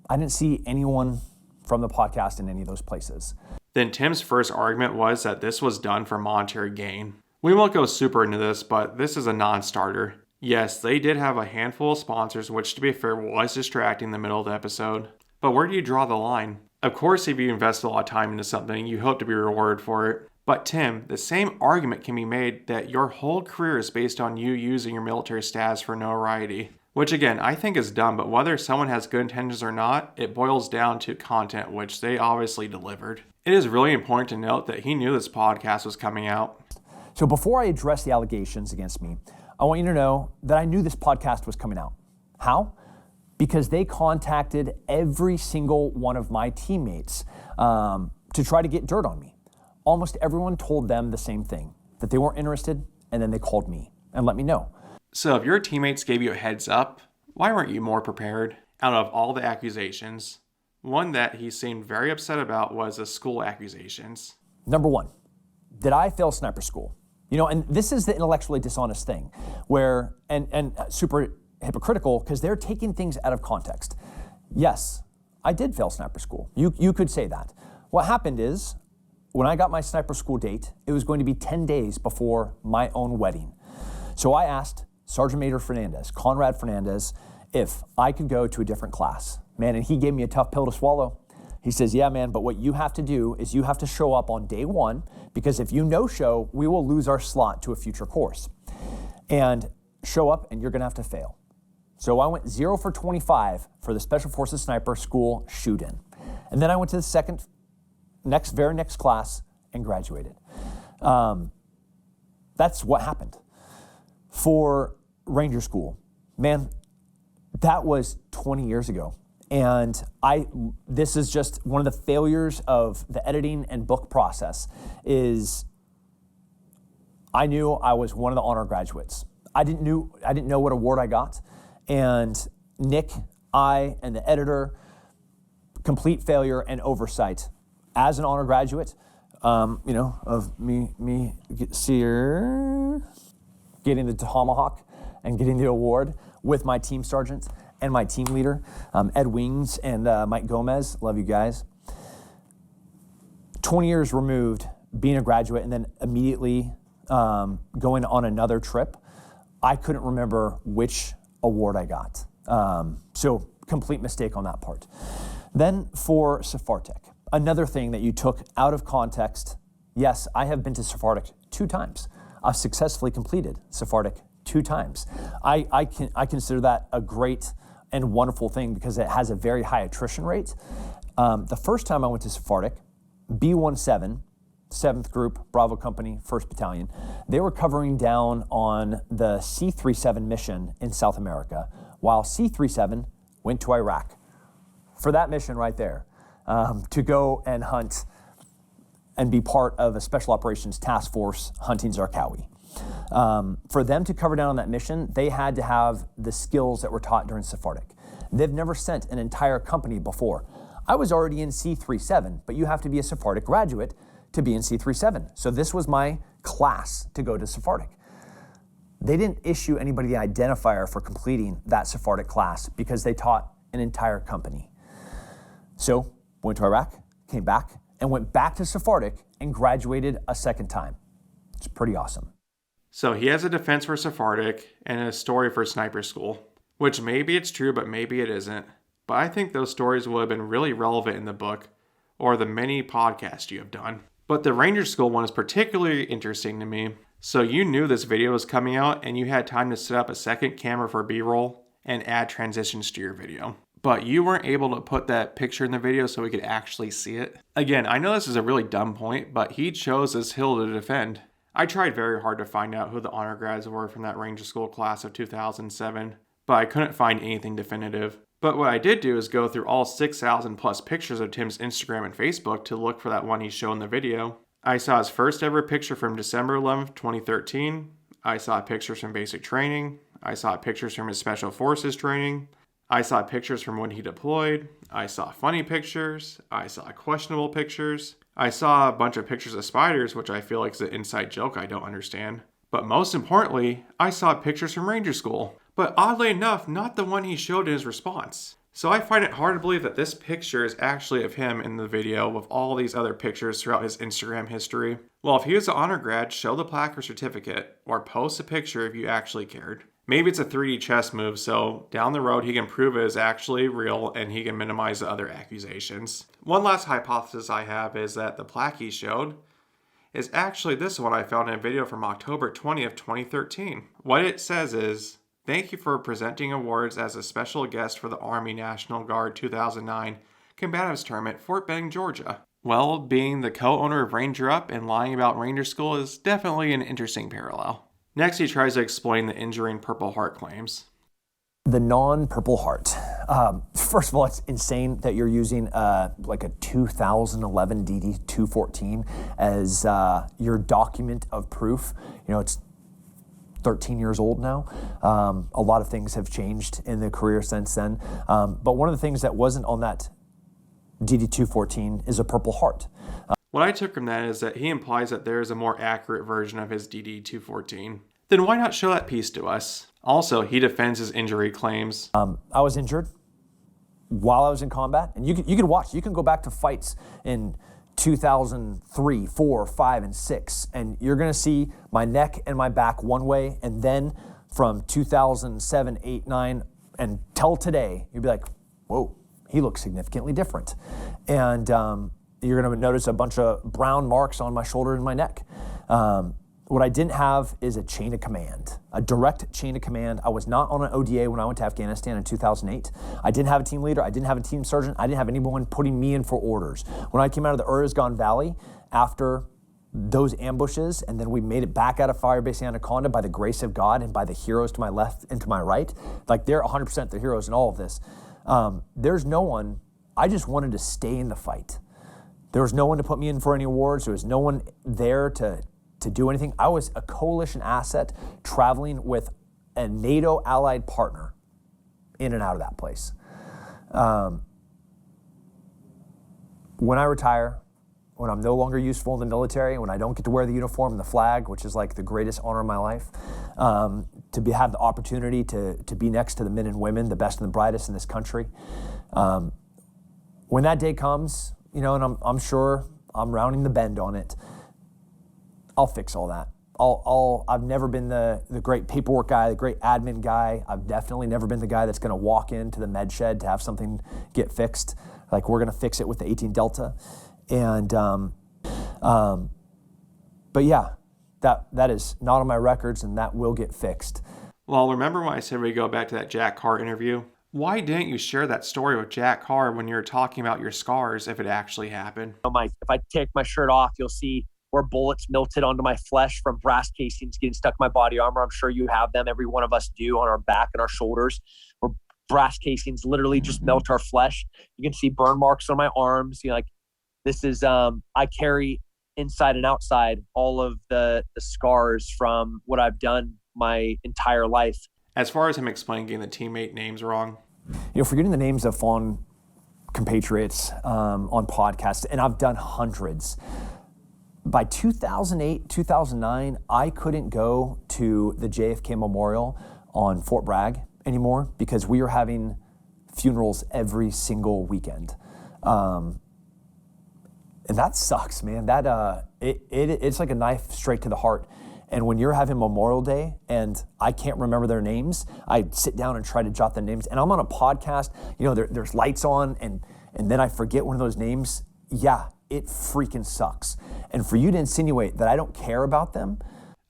Speaker 2: I didn't see anyone from the podcast in any of those places.
Speaker 5: Then Tim's first argument was that this was done for monetary gain. We won't go super into this, but this is a non-starter. Yes, they did have a handful of sponsors, which to be fair was distracting in the middle of the episode. But where do you draw the line? Of course, if you invest a lot of time into something, you hope to be rewarded for it. But Tim, the same argument can be made that your whole career is based on you using your military status for notoriety. Which again, I think is dumb, but whether someone has good intentions or not, it boils down to content, which they obviously delivered. It is really important to note that he knew this podcast was coming out.
Speaker 2: So before I address the allegations against me, I want you to know that I knew this podcast was coming out. How? Because they contacted every single one of my teammates to try to get dirt on me. Almost everyone told them the same thing. that they weren't interested, and then they called me and let me know.
Speaker 5: So if your teammates gave you a heads up, why weren't you more prepared? Out of all the accusations, one that he seemed very upset about was the school accusations.
Speaker 2: Number one, did I fail sniper school? You know, and this is the intellectually dishonest thing where, and super hypocritical because they're taking things out of context. Yes, I did fail sniper school. You could say that. What happened is when I got my sniper school date, it was going to be 10 days before my own wedding. So I asked Sergeant Major Fernandez, Conrad Fernandez, if I could go to a different class. Man, and he gave me a tough pill to swallow. He says, yeah, man, but what you have to do is you have to show up on day one, because if you no-show, we will lose our slot to a future course. And show up and you're gonna have to fail. So I went 0 for 25 for the Special Forces Sniper School shoot-in. And then I went to the very next class and graduated. That's what happened. For Ranger School, man, that was 20 years ago. And this is just one of the failures of the editing and book process is I knew I was one of the honor graduates. I didn't know what award I got. And Nick, and the editor, complete failure and oversight as an honor graduate, of me getting the tomahawk and getting the award with my team sergeant and my team leader, Ed Wings and Mike Gomez. Love you guys. 20 years removed, being a graduate, and then immediately going on another trip, I couldn't remember which award I got. So complete mistake on that part. Then for Sephardic, another thing that you took out of context. Yes, I have been to Sephardic 2 times. I've successfully completed Sephardic 2 times. I consider that a great and wonderful thing because it has a very high attrition rate. The first time I went to Sephardic, B-17, 7th Group, Bravo Company, 1st Battalion, they were covering down on the C-37 mission in South America, while C-37 went to Iraq for that mission right there, to go and hunt and be part of a Special Operations Task Force hunting Zarqawi. For them to cover down on that mission, they had to have the skills that were taught during Sephardic. They've never sent an entire company before. I was already in C-37, but you have to be a Sephardic graduate to be in C-37. So this was my class to go to Sephardic. They didn't issue anybody the identifier for completing that Sephardic class because they taught an entire company. So went to Iraq, came back, and went back to Sephardic and graduated a second time. It's pretty awesome.
Speaker 5: So he has a defense for Sephardic and a story for Sniper School, which maybe it's true, but maybe it isn't. But I think those stories would have been really relevant in the book or the many podcasts you have done. But the Ranger School one is particularly interesting to me. So you knew this video was coming out and you had time to set up a second camera for B-roll and add transitions to your video. But you weren't able to put that picture in the video so we could actually see it. Again, I know this is a really dumb point, but he chose this hill to defend. I tried very hard to find out who the honor grads were from that Ranger School class of 2007, but I couldn't find anything definitive. But what I did do is go through all 6,000 plus pictures of Tim's Instagram and Facebook to look for that one he showed in the video. I saw his first ever picture from December 11th, 2013. I saw pictures from basic training. I saw pictures from his Special Forces training. I saw pictures from when he deployed. I saw funny pictures. I saw questionable pictures. I saw a bunch of pictures of spiders, which I feel like is an inside joke I don't understand. But most importantly, I saw pictures from Ranger School. But oddly enough, not the one he showed in his response. So I find it hard to believe that this picture is actually of him in the video with all these other pictures throughout his Instagram history. Well, if he was an honor grad, show the plaque or certificate, or post a picture if you actually cared. Maybe it's a 3D chess move, so down the road he can prove it is actually real and he can minimize the other accusations. One last hypothesis I have is that the plaque he showed is actually this one I found in a video from October 20th, 2013. What it says is, "Thank you for presenting awards as a special guest for the Army National Guard 2009 Combatives Tournament, Fort Benning, Georgia." Well, being the co-owner of Ranger Up and lying about Ranger School is definitely an interesting parallel. Next, he tries to explain the injuring Purple Heart claims.
Speaker 2: The non-Purple Heart. First of all, it's insane that you're using like a 2011 DD-214 as your document of proof. You know, it's 13 years old now. A lot of things have changed in the career since then. But one of the things that wasn't on that DD-214 is a Purple Heart.
Speaker 5: What I took from that is that he implies that there is a more accurate version of his DD-214. Then why not show that piece to us? Also, he defends his injury claims.
Speaker 2: I was injured while I was in combat, and you can watch. You can go back to fights in 2003, 4, 5, and 6, and you're gonna see my neck and my back one way, and then from 2007, 8, 9, until today, you'd be like, whoa, he looks significantly different. And you're gonna notice a bunch of brown marks on my shoulder and my neck. What I didn't have is a chain of command, a direct chain of command. I was not on an ODA when I went to Afghanistan in 2008. I didn't have a team leader. I didn't have a team sergeant. I didn't have anyone putting me in for orders. When I came out of the Urizgan Valley after those ambushes, and then we made it back out of Firebase Anaconda by the grace of God and by the heroes to my left and to my right, like they're 100% the heroes in all of this. There's no one, I just wanted to stay in the fight. There was no one to put me in for any awards. There was no one there to do anything. I was a coalition asset traveling with a NATO allied partner in and out of that place. When I retire, when I'm no longer useful in the military, when I don't get to wear the uniform and the flag, which is like the greatest honor of my life, have the opportunity to be next to the men and women, the best and the brightest in this country. When that day comes, you know, and I'm sure I'm rounding the bend on it, I'll fix all that. I've never been the great paperwork guy, the great admin guy. I've definitely never been the guy that's gonna walk into the med shed to have something get fixed. Like, we're gonna fix it with the 18 Delta. And, but yeah, that is not on my records, and that will get fixed.
Speaker 5: Well, remember when I said we go back to that Jack Carr interview? Why didn't you share that story with Jack Carr when you were talking about your scars if it actually happened?
Speaker 2: If I take my shirt off, you'll see where bullets melted onto my flesh from brass casings getting stuck in my body armor. I'm sure you have them. Every one of us do, on our back and our shoulders, where brass casings literally just melt our flesh. You can see burn marks on my arms. You know, like, this is, I carry inside and outside all of the scars from what I've done my entire life.
Speaker 5: As far as him explaining getting the teammate names wrong.
Speaker 2: You know, forgetting the names of fallen compatriots on podcasts, and I've done hundreds. By 2008, 2009, I couldn't go to the JFK Memorial on Fort Bragg anymore because we were having funerals every single weekend. And that sucks, man. That it's like a knife straight to the heart. And when you're having Memorial Day and I can't remember their names, I sit down and try to jot their names. And I'm on a podcast, you know, there's lights on, and then I forget one of those names. Yeah, it freaking sucks. And for you to insinuate that I don't care about them.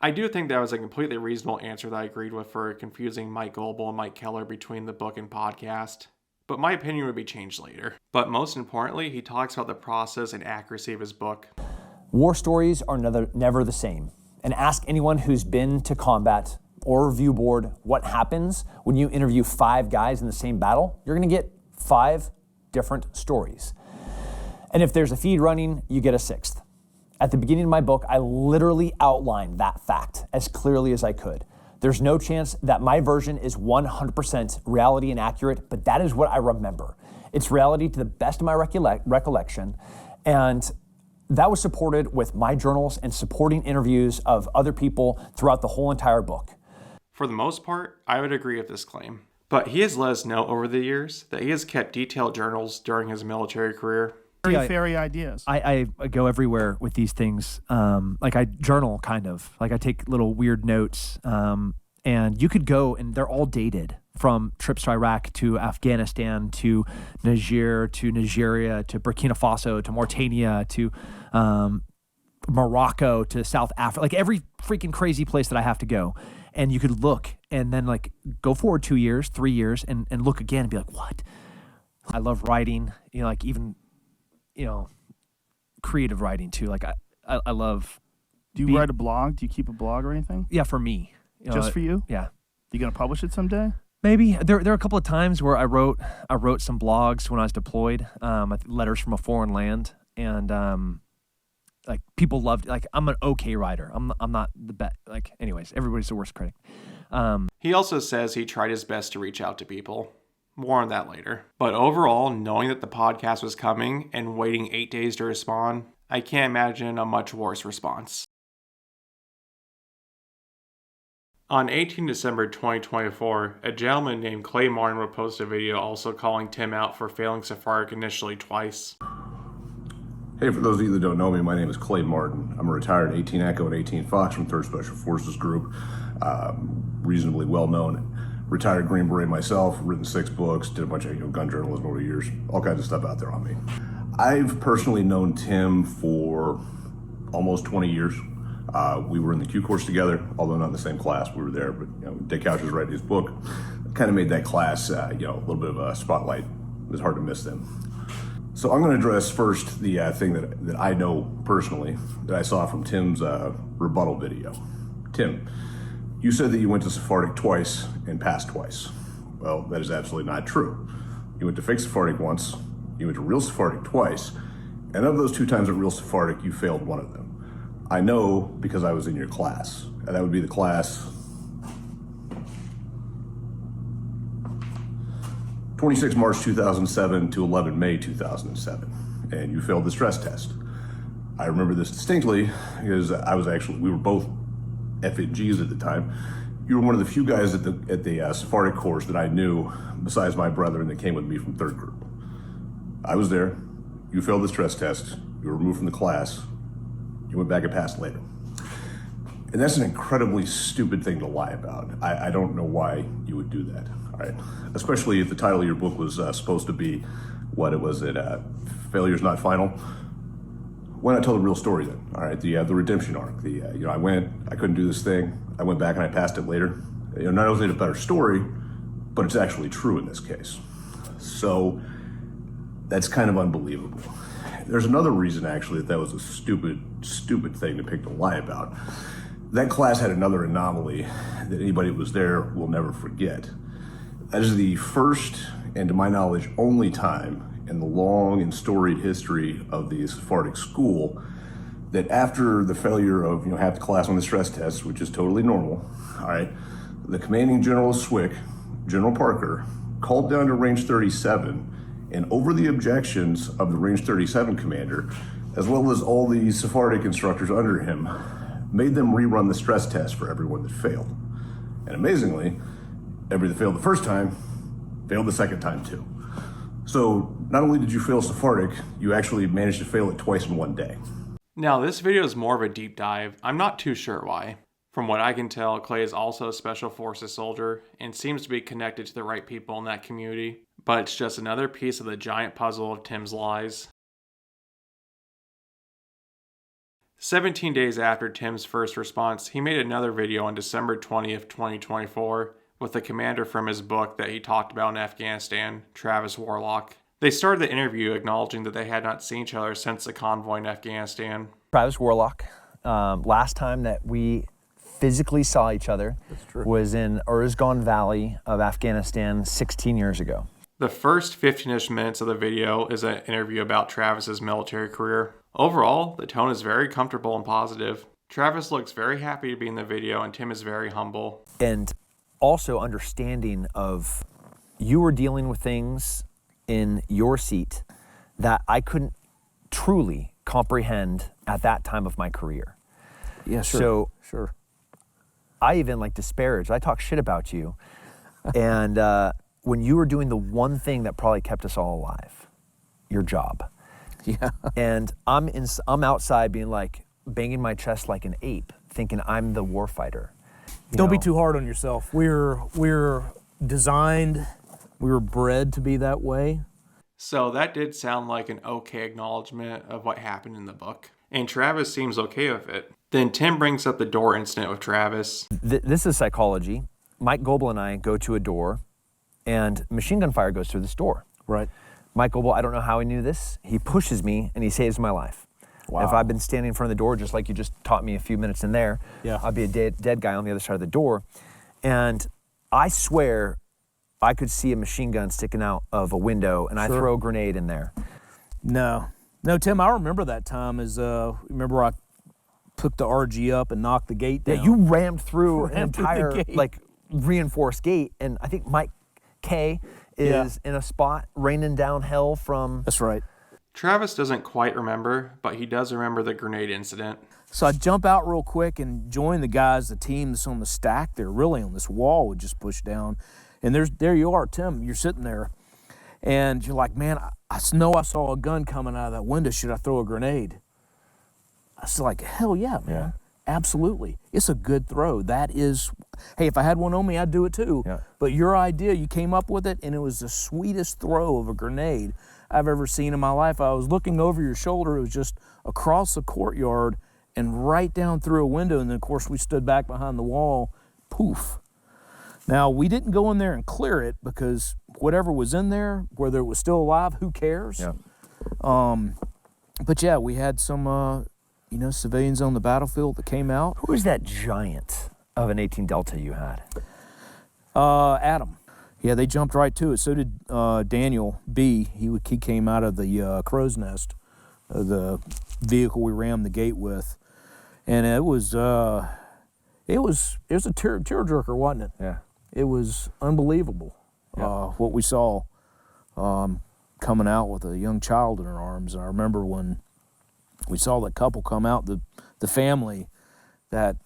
Speaker 5: I do think that was a completely reasonable answer that I agreed with for confusing Mike Goebel and Mike Keller between the book and podcast. But my opinion would be changed later. But most importantly, he talks about the process and accuracy of his book.
Speaker 2: War stories are never the same. And ask anyone who's been to combat or review board what happens when you interview 5 guys in the same battle. You're gonna get 5 different stories. And if there's a feed running, you get a 6th. At the beginning of my book, I literally outlined that fact as clearly as I could. There's no chance that my version is 100% reality and accurate, but that is what I remember. It's reality to the best of my recollection, and that was supported with my journals and supporting interviews of other people throughout the whole entire book.
Speaker 5: For the most part, I would agree with this claim. But he has let us know over the years that he has kept detailed journals during his military career.
Speaker 6: Fairy ideas.
Speaker 1: I go everywhere with these things. Like, I journal, kind of. Like, I take little weird notes. And you could go, and they're all dated, from trips to Iraq to Afghanistan to Niger to Nigeria to Burkina Faso to Mauritania to Morocco to South Africa, like every freaking crazy place that I have to go. And you could look and then, like, go forward 2 years, 3 years, and look again and be like, what? I love writing, you know, like, even, you know, creative writing too. Like, I love.
Speaker 6: Do you write a blog? Do you keep a blog or anything?
Speaker 1: Yeah, for me. You know,
Speaker 6: Just for you?
Speaker 1: Yeah.
Speaker 6: You gonna publish it someday?
Speaker 1: Maybe there are a couple of times where I wrote some blogs when I was deployed, letters from a foreign land, and like people loved. Like I'm an okay writer. I'm not the best. Like anyways, everybody's the worst critic.
Speaker 5: He also says he tried his best to reach out to people. More on that later. But overall, knowing that the podcast was coming and waiting 8 days to respond, I can't imagine a much worse response. On 18 December 2024, a gentleman named Clay Martin would post a video also calling Tim out for failing Sephardic initially twice.
Speaker 10: Hey, for those of you that don't know me, my name is Clay Martin. I'm a retired 18 Echo and 18 Fox from 3rd Special Forces Group. Reasonably well known. Retired Green Beret myself, written 6 books, did a bunch of gun journalism over the years, all kinds of stuff out there on me. I've personally known Tim for almost 20 years. We were in the Q course together, although not in the same class. We were there, but Dick Couch was writing his book. Kind of made that class, a little bit of a spotlight. It was hard to miss them. So I'm going to address first the thing that I know personally that I saw from Tim's rebuttal video. Tim, you said that you went to Sephardic twice and passed twice. Well, that is absolutely not true. You went to fake Sephardic once, you went to real Sephardic twice, and of those 2 times at real Sephardic, you failed one of them. I know because I was in your class, and that would be the class 26 March 2007 to 11 May 2007, and you failed the stress test. I remember this distinctly because we were both FNGs at the time. You were one of the few guys at the Sephardic course that I knew, besides my brethren that came with me from 3rd group. I was there. You failed the stress test. You were removed from the class. You went back and passed later. And that's an incredibly stupid thing to lie about. I don't know why you would do that, all right? Especially if the title of your book was supposed to be, Failure's Not Final. Why not tell the real story then, all right? The redemption arc, I went, I couldn't do this thing, I went back and I passed it later. Not only is it a better story, but it's actually true in this case. So that's kind of unbelievable. There's another reason, actually, that was a stupid thing to pick to lie about. That class had another anomaly that anybody who was there will never forget. That is the first, and to my knowledge, only time in the long and storied history of the Sephardic school that after the failure of half the class on the stress test, which is totally normal, all right, the commanding general of SWCC, General Parker, called down to Range 37 and over the objections of the Range 37 commander, as well as all the Sephardic instructors under him, made them rerun the stress test for everyone that failed. And amazingly, everybody that failed the first time, failed the second time too. So not only did you fail Sephardic, you actually managed to fail it twice in one day.
Speaker 5: Now, this video is more of a deep dive. I'm not too sure why. From what I can tell, Clay is also a Special Forces soldier and seems to be connected to the right people in that community. But it's just another piece of the giant puzzle of Tim's lies. 17 days after Tim's first response, he made another video on December 20th, 2024, with the commander from his book that he talked about in Afghanistan, Travis Warlock. They started the interview acknowledging that they had not seen each other since the convoy in Afghanistan.
Speaker 2: Travis Warlock, last time that we physically saw each other was in Uruzgan Valley of Afghanistan 16 years ago.
Speaker 5: The first 15-ish minutes of the video is an interview about Travis's military career. Overall, the tone is very comfortable and positive. Travis looks very happy to be in the video, and Tim is very humble.
Speaker 2: And also understanding of you were dealing with things in your seat that I couldn't truly comprehend at that time of my career.
Speaker 9: Yeah,
Speaker 2: Sure. I even disparaged. I talk shit about you. And when you were doing the one thing that probably kept us all alive, your job.
Speaker 9: Yeah.
Speaker 2: And I'm outside being banging my chest like an ape, thinking I'm the warfighter.
Speaker 11: Don't be too hard on yourself. We're designed, we were bred to be that way.
Speaker 5: So that did sound like an okay acknowledgement of what happened in the book. And Travis seems okay with it. Then Tim brings up the door incident with Travis.
Speaker 2: This is psychology. Mike Goebel and I go to a door, and machine gun fire goes through this door.
Speaker 11: Right.
Speaker 2: Mike Goebel, I don't know how he knew this. He pushes me, and he saves my life.
Speaker 9: Wow.
Speaker 2: If I'd been standing in front of the door, just like you just taught me a few minutes in there,
Speaker 11: Yeah.
Speaker 2: I'd be a dead guy on the other side of the door. And I swear
Speaker 1: I could see a machine gun sticking out of a window and I throw a grenade in there.
Speaker 11: No, Tim, I remember that time. Remember I took the RG up and knocked the gate down.
Speaker 1: Yeah, you rammed through an
Speaker 11: Rammed through the
Speaker 1: entire
Speaker 11: gate.
Speaker 1: like reinforced gate, and I think Mike K is in a spot raining down hell from.
Speaker 11: That's right.
Speaker 5: Travis doesn't quite remember, but he does remember the grenade incident.
Speaker 11: So I jump out real quick and join the guys, the team that's on the stack there, really on this wall we just pushed down. And there you are, Tim, you're sitting there. And you're like, man, I know I saw a gun coming out of that window. Should I throw a grenade? I was like, hell yeah, man.
Speaker 1: Yeah.
Speaker 11: Absolutely. It's a good throw. That is, hey, if I had one on me, I'd do it too.
Speaker 1: Yeah.
Speaker 11: But your idea, you came up with it, and it was the sweetest throw of a grenade I've ever seen in my life. I was looking over your shoulder. It was just across the courtyard and right down through a window. And then, of course, we stood back behind the wall. Poof. Now, we didn't go in there and clear it because whatever was in there, whether it was still alive, who cares?
Speaker 1: Yeah.
Speaker 11: But yeah, we had some, civilians on the battlefield that came out.
Speaker 1: Who was that giant of an 18 Delta you had?
Speaker 11: Adam. Yeah, they jumped right to it. So did Daniel B. He came out of the crow's nest, the vehicle we rammed the gate with, and it was a tearjerker, wasn't it?
Speaker 1: Yeah.
Speaker 11: It was unbelievable what we saw coming out with a young child in her arms. And I remember when we saw that couple come out, the family, that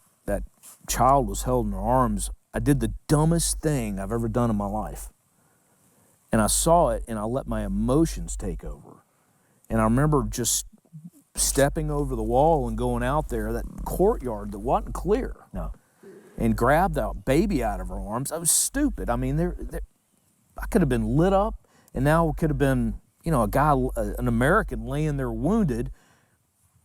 Speaker 11: child was held in her arms. I did the dumbest thing I've ever done in my life. And I saw it, and I let my emotions take over. And I remember just stepping over the wall and going out there, that courtyard that wasn't clear.
Speaker 1: No.
Speaker 11: And grabbed that baby out of her arms. I was stupid. I mean, I could have been lit up, and now it could have been, a guy, an American laying there wounded,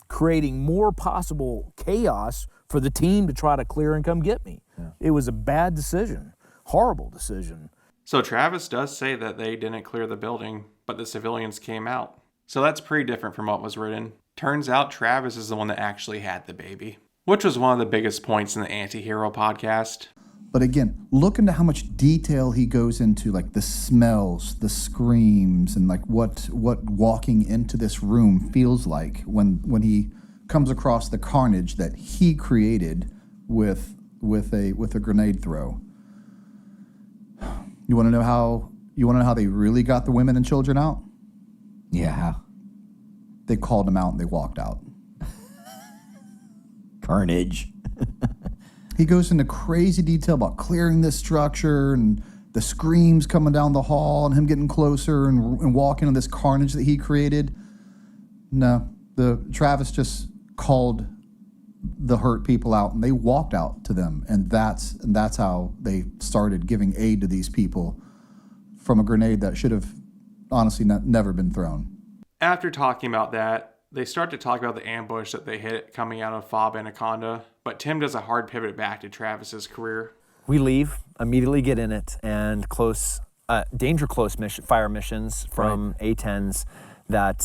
Speaker 11: creating more possible chaos for the team to try to clear and come get me. Yeah. It was a bad decision, horrible decision.
Speaker 5: So Travis does say that they didn't clear the building, but the civilians came out. So that's pretty different from what was written. Turns out Travis is the one that actually had the baby, which was one of the biggest points in the Antihero podcast.
Speaker 3: But again, look into how much detail he goes into, like the smells, the screams, and like what walking into this room feels like when he comes across the carnage that he created with a grenade throw. You want to know how they really got the women and children out?
Speaker 7: Yeah, how?
Speaker 3: They called them out and they walked out.
Speaker 7: Carnage.
Speaker 3: He goes into crazy detail about clearing this structure and the screams coming down the hall and him getting closer and walking on this carnage that he created. No, Travis just called the hurt people out and they walked out to them, and that's how they started giving aid to these people from a grenade that should have honestly never been thrown.
Speaker 5: After talking about that, they start to talk about the ambush that they hit coming out of Fob Anaconda, but Tim does a hard pivot back to Travis's career.
Speaker 1: We leave, immediately get in it, and danger close fire missions from A-10s that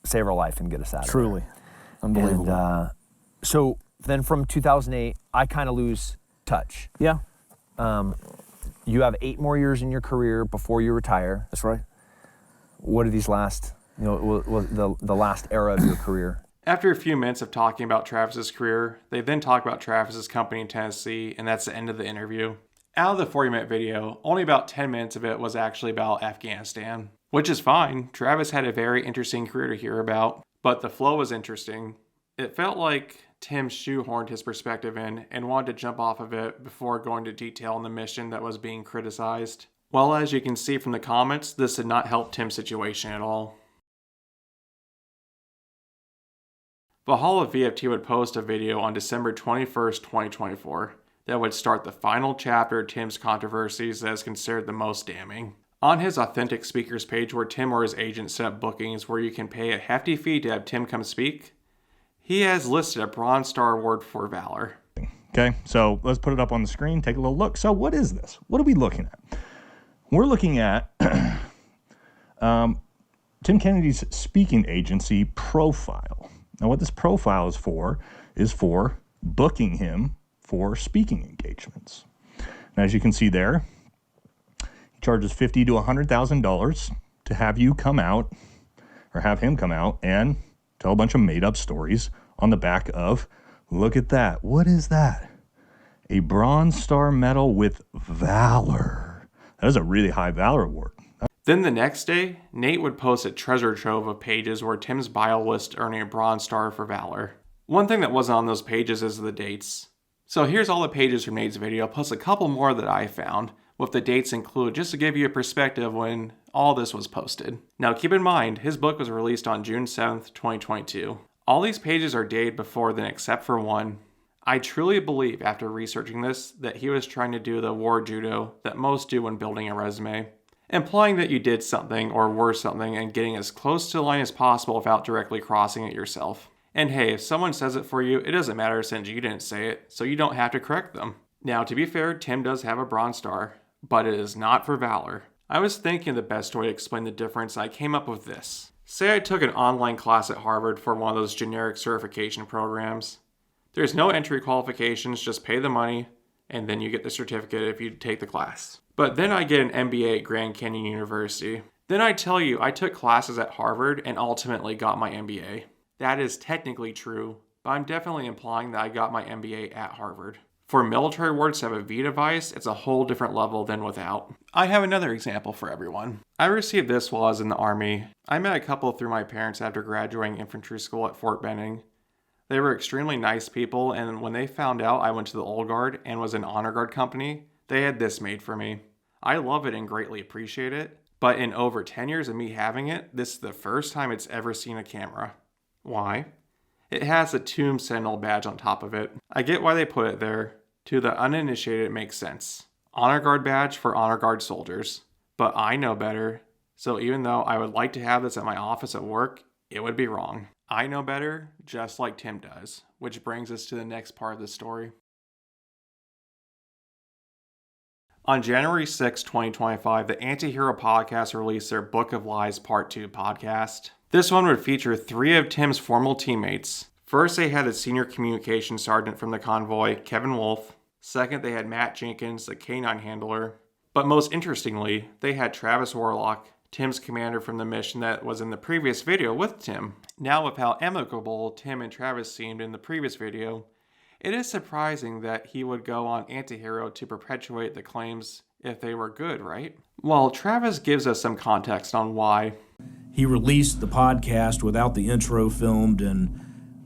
Speaker 1: save our life and get us out of there.
Speaker 11: Truly. Unbelievable.
Speaker 1: And so then from 2008, I kind of lose touch.
Speaker 11: Yeah.
Speaker 1: You have 8 more years in your career before you retire.
Speaker 11: That's right.
Speaker 1: What are these last, the last era of your career?
Speaker 5: After a few minutes of talking about Travis's career, they then talk about Travis's company in Tennessee, and that's the end of the interview. Out of the 40-minute video, only about 10 minutes of it was actually about Afghanistan, which is fine. Travis had a very interesting career to hear about, but the flow was interesting. It felt like Tim shoehorned his perspective in and wanted to jump off of it before going to detail on the mission that was being criticized. Well, as you can see from the comments, this did not help Tim's situation at all. Valhalla VFT would post a video on December 21st, 2024 that would start the final chapter of Tim's controversies that is considered the most damning. On his Authentic Speakers page, where Tim or his agent set up bookings where you can pay a hefty fee to have Tim come speak, he has listed a Bronze Star Award for Valor.
Speaker 8: Okay, so let's put it up on the screen, take a little look. So what is this? What are we looking at? We're looking at Tim Kennedy's speaking agency profile. Now what this profile is for booking him for speaking engagements. And as you can see there, he charges $50,000 to $100,000 to have you come out, or have him come out and tell a bunch of made-up stories on the back of, look at that. What is that? A Bronze Star medal with Valor. That is a really high Valor award.
Speaker 5: Then the next day, Nate would post a treasure trove of pages where Tim's bio list earning a Bronze Star for Valor. One thing that wasn't on those pages is the dates. So here's all the pages from Nate's video, plus a couple more that I found, with the dates included, just to give you a perspective when all this was posted. Now keep in mind, his book was released on June 7th, 2022. All these pages are dated before then except for one. I truly believe, after researching this, that he was trying to do the war judo that most do when building a resume, implying that you did something or were something and getting as close to the line as possible without directly crossing it yourself. And hey, if someone says it for you, it doesn't matter since you didn't say it, so you don't have to correct them. Now, to be fair, Tim does have a Bronze Star, but it is not for Valor. I was thinking the best way to explain the difference, and I came up with this. Say I took an online class at Harvard for one of those generic certification programs. There's no entry qualifications, just pay the money, and then you get the certificate if you take the class. But then I get an MBA at Grand Canyon University. Then I tell you I took classes at Harvard and ultimately got my MBA. That is technically true, but I'm definitely implying that I got my MBA at Harvard. For military awards to have a V device, it's a whole different level than without. I have another example for everyone. I received this while I was in the Army. I met a couple through my parents after graduating infantry school at Fort Benning. They were extremely nice people, and when they found out I went to the Old Guard and was in Honor Guard Company, they had this made for me. I love it and greatly appreciate it, but in over 10 years of me having it, this is the first time it's ever seen a camera. Why? It has a Tomb Sentinel badge on top of it. I get why they put it there. To the uninitiated, it makes sense. Honor Guard badge for Honor Guard soldiers. But I know better, so even though I would like to have this at my office at work, it would be wrong. I know better, just like Tim does, which brings us to the next part of the story. On January 6, 2025, the Antihero podcast released their Book of Lies Part 2 podcast. This one would feature 3 of Tim's former teammates. First, they had the senior communications sergeant from the convoy, Kevin Wolf. Second, they had Matt Jenkins, the K-9 handler. But most interestingly, they had Travis Warlock, Tim's commander from the mission that was in the previous video with Tim. Now, with how amicable Tim and Travis seemed in the previous video, it is surprising that he would go on Antihero to perpetuate the claims if they were good, right? Well, Travis gives us some context on why.
Speaker 11: He released the podcast without the intro filmed, and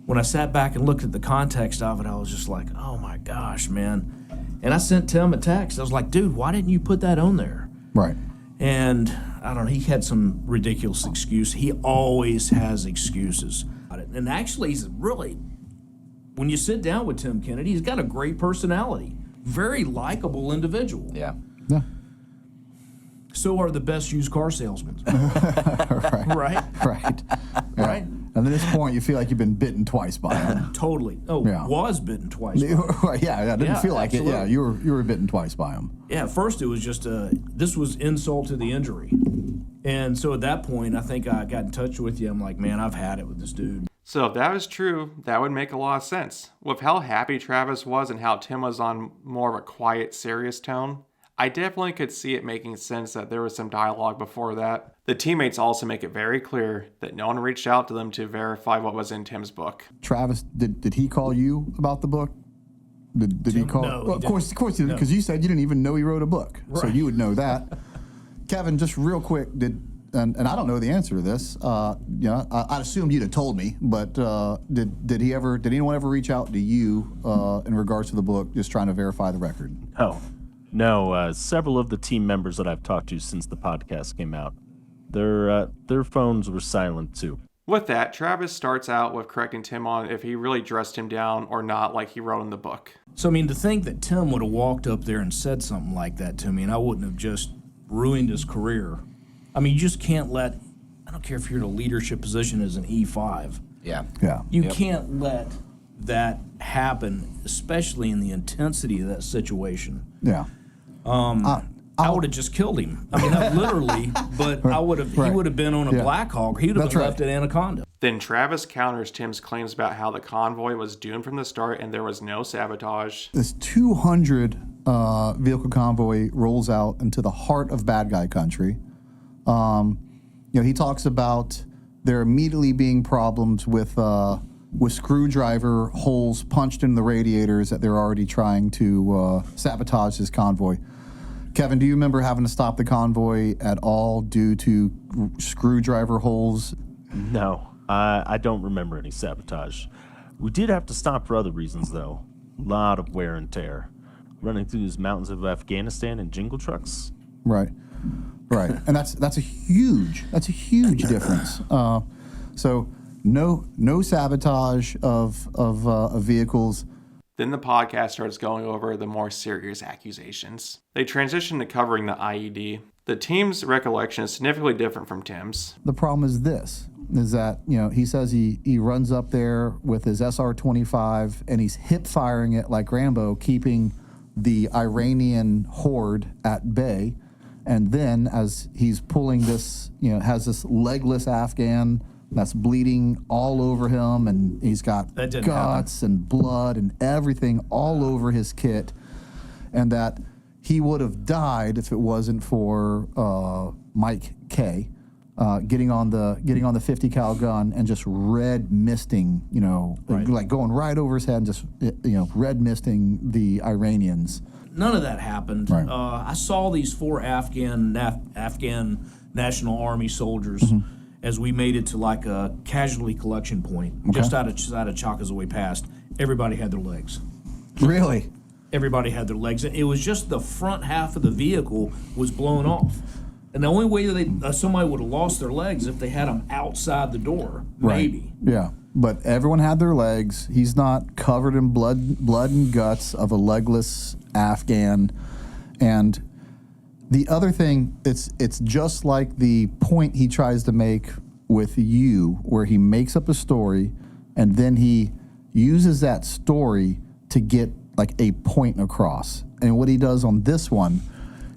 Speaker 11: when I sat back and looked at the context of it, I was just like, oh my gosh, man. And I sent Tim a text. I was like, dude, why didn't you put that on there?
Speaker 3: Right.
Speaker 11: And I don't know, he had some ridiculous excuse. He always has excuses. And actually, he's really, when you sit down with Tim Kennedy, he's got a great personality. Very likable individual.
Speaker 7: Yeah.
Speaker 3: Yeah.
Speaker 11: So are the best used car salesmen.
Speaker 3: Right.
Speaker 11: Right?
Speaker 3: Right. Yeah.
Speaker 11: Right?
Speaker 3: And at this point, you feel like you've been bitten twice by him.
Speaker 11: Totally. Oh,
Speaker 3: Yeah.
Speaker 11: was bitten twice. By him.
Speaker 3: Yeah, it didn't
Speaker 11: Yeah,
Speaker 3: feel like
Speaker 11: absolutely.
Speaker 3: it. Yeah, you were bitten twice by him.
Speaker 11: Yeah, at first it was just this was insult to the injury. And so at that point, I think I got in touch with you. I'm like, man, I've had it with this dude.
Speaker 5: So if that was true, that would make a lot of sense. With how happy Travis was and how Tim was on more of a quiet, serious tone, I definitely could see it making sense that there was some dialogue before that. The teammates also make it very clear that no one reached out to them to verify what was in Tim's book.
Speaker 3: Travis, did he call you about the book? Did he call?
Speaker 11: No,
Speaker 3: Well, of course he didn't, because you said you didn't even know he wrote a book, so
Speaker 11: Right.
Speaker 3: you would know that. Kevin, just real quick, and I don't know the answer to this. I'd assumed you'd have told me, but did anyone ever reach out to you in regards to the book, just trying to verify the record?
Speaker 12: Oh, no. Several of the team members that I've talked to since the podcast came out, their phones were silent too.
Speaker 5: With that, Travis starts out with correcting Tim on if he really dressed him down or not like he wrote in the book.
Speaker 11: So, I mean, to think that Tim would have walked up there and said something like that to me, and I wouldn't have just ruined his career. I mean, you just can't let, I don't care if you're in a leadership position as an E5.
Speaker 7: Yeah.
Speaker 3: Yeah.
Speaker 11: You can't let that happen, especially in the intensity of that situation.
Speaker 3: Yeah.
Speaker 11: I would have just killed him. I mean, not literally, but I would have.
Speaker 3: Right.
Speaker 11: He would have been on a
Speaker 3: Yeah.
Speaker 11: Black Hawk. He would have
Speaker 3: That's
Speaker 11: been
Speaker 3: right.
Speaker 11: left at Anaconda.
Speaker 5: Then Travis counters Tim's claims about how the convoy was doomed from the start and there was no sabotage.
Speaker 3: This 200 vehicle convoy rolls out into the heart of bad guy country. He talks about there immediately being problems with screwdriver holes punched in the radiators that they're already trying to sabotage this convoy. Kevin, do you remember having to stop the convoy at all due to screwdriver holes?
Speaker 12: No, I don't remember any sabotage. We did have to stop for other reasons, though. A lot of wear and tear. Running through these mountains of Afghanistan in jingle trucks.
Speaker 3: Right. And that's a huge difference. So no sabotage of vehicles.
Speaker 5: Then the podcast starts going over the more serious accusations. They transition to covering the IED. The team's recollection is significantly different from Tim's.
Speaker 3: The problem is that, he says he runs up there with his SR-25 and he's hip firing it like Rambo, keeping the Iranian horde at bay. And then as he's pulling this, has this legless Afghan that's bleeding all over him, and he's got guts and blood and everything all over his kit, and that he would have died if it wasn't for Mike K getting on the 50 cal gun and just red misting, like going right over his head and just red misting the Iranians.
Speaker 11: None of that happened.
Speaker 3: Right.
Speaker 11: I saw these 4 Afghan National Army soldiers as we made it to like a casualty collection point, just out of Chakazaway Pass. Everybody had their legs.
Speaker 3: Really?
Speaker 11: Everybody had their legs. It was just the front half of the vehicle was blown off. And the only way that somebody would have lost their legs if they had them outside the door, maybe.
Speaker 3: Right. Yeah. But everyone had their legs. He's not covered in blood and guts of a legless Afghan. And the other thing, it's just like the point he tries to make with you, where he makes up a story and then he uses that story to get like a point across. And what he does on this one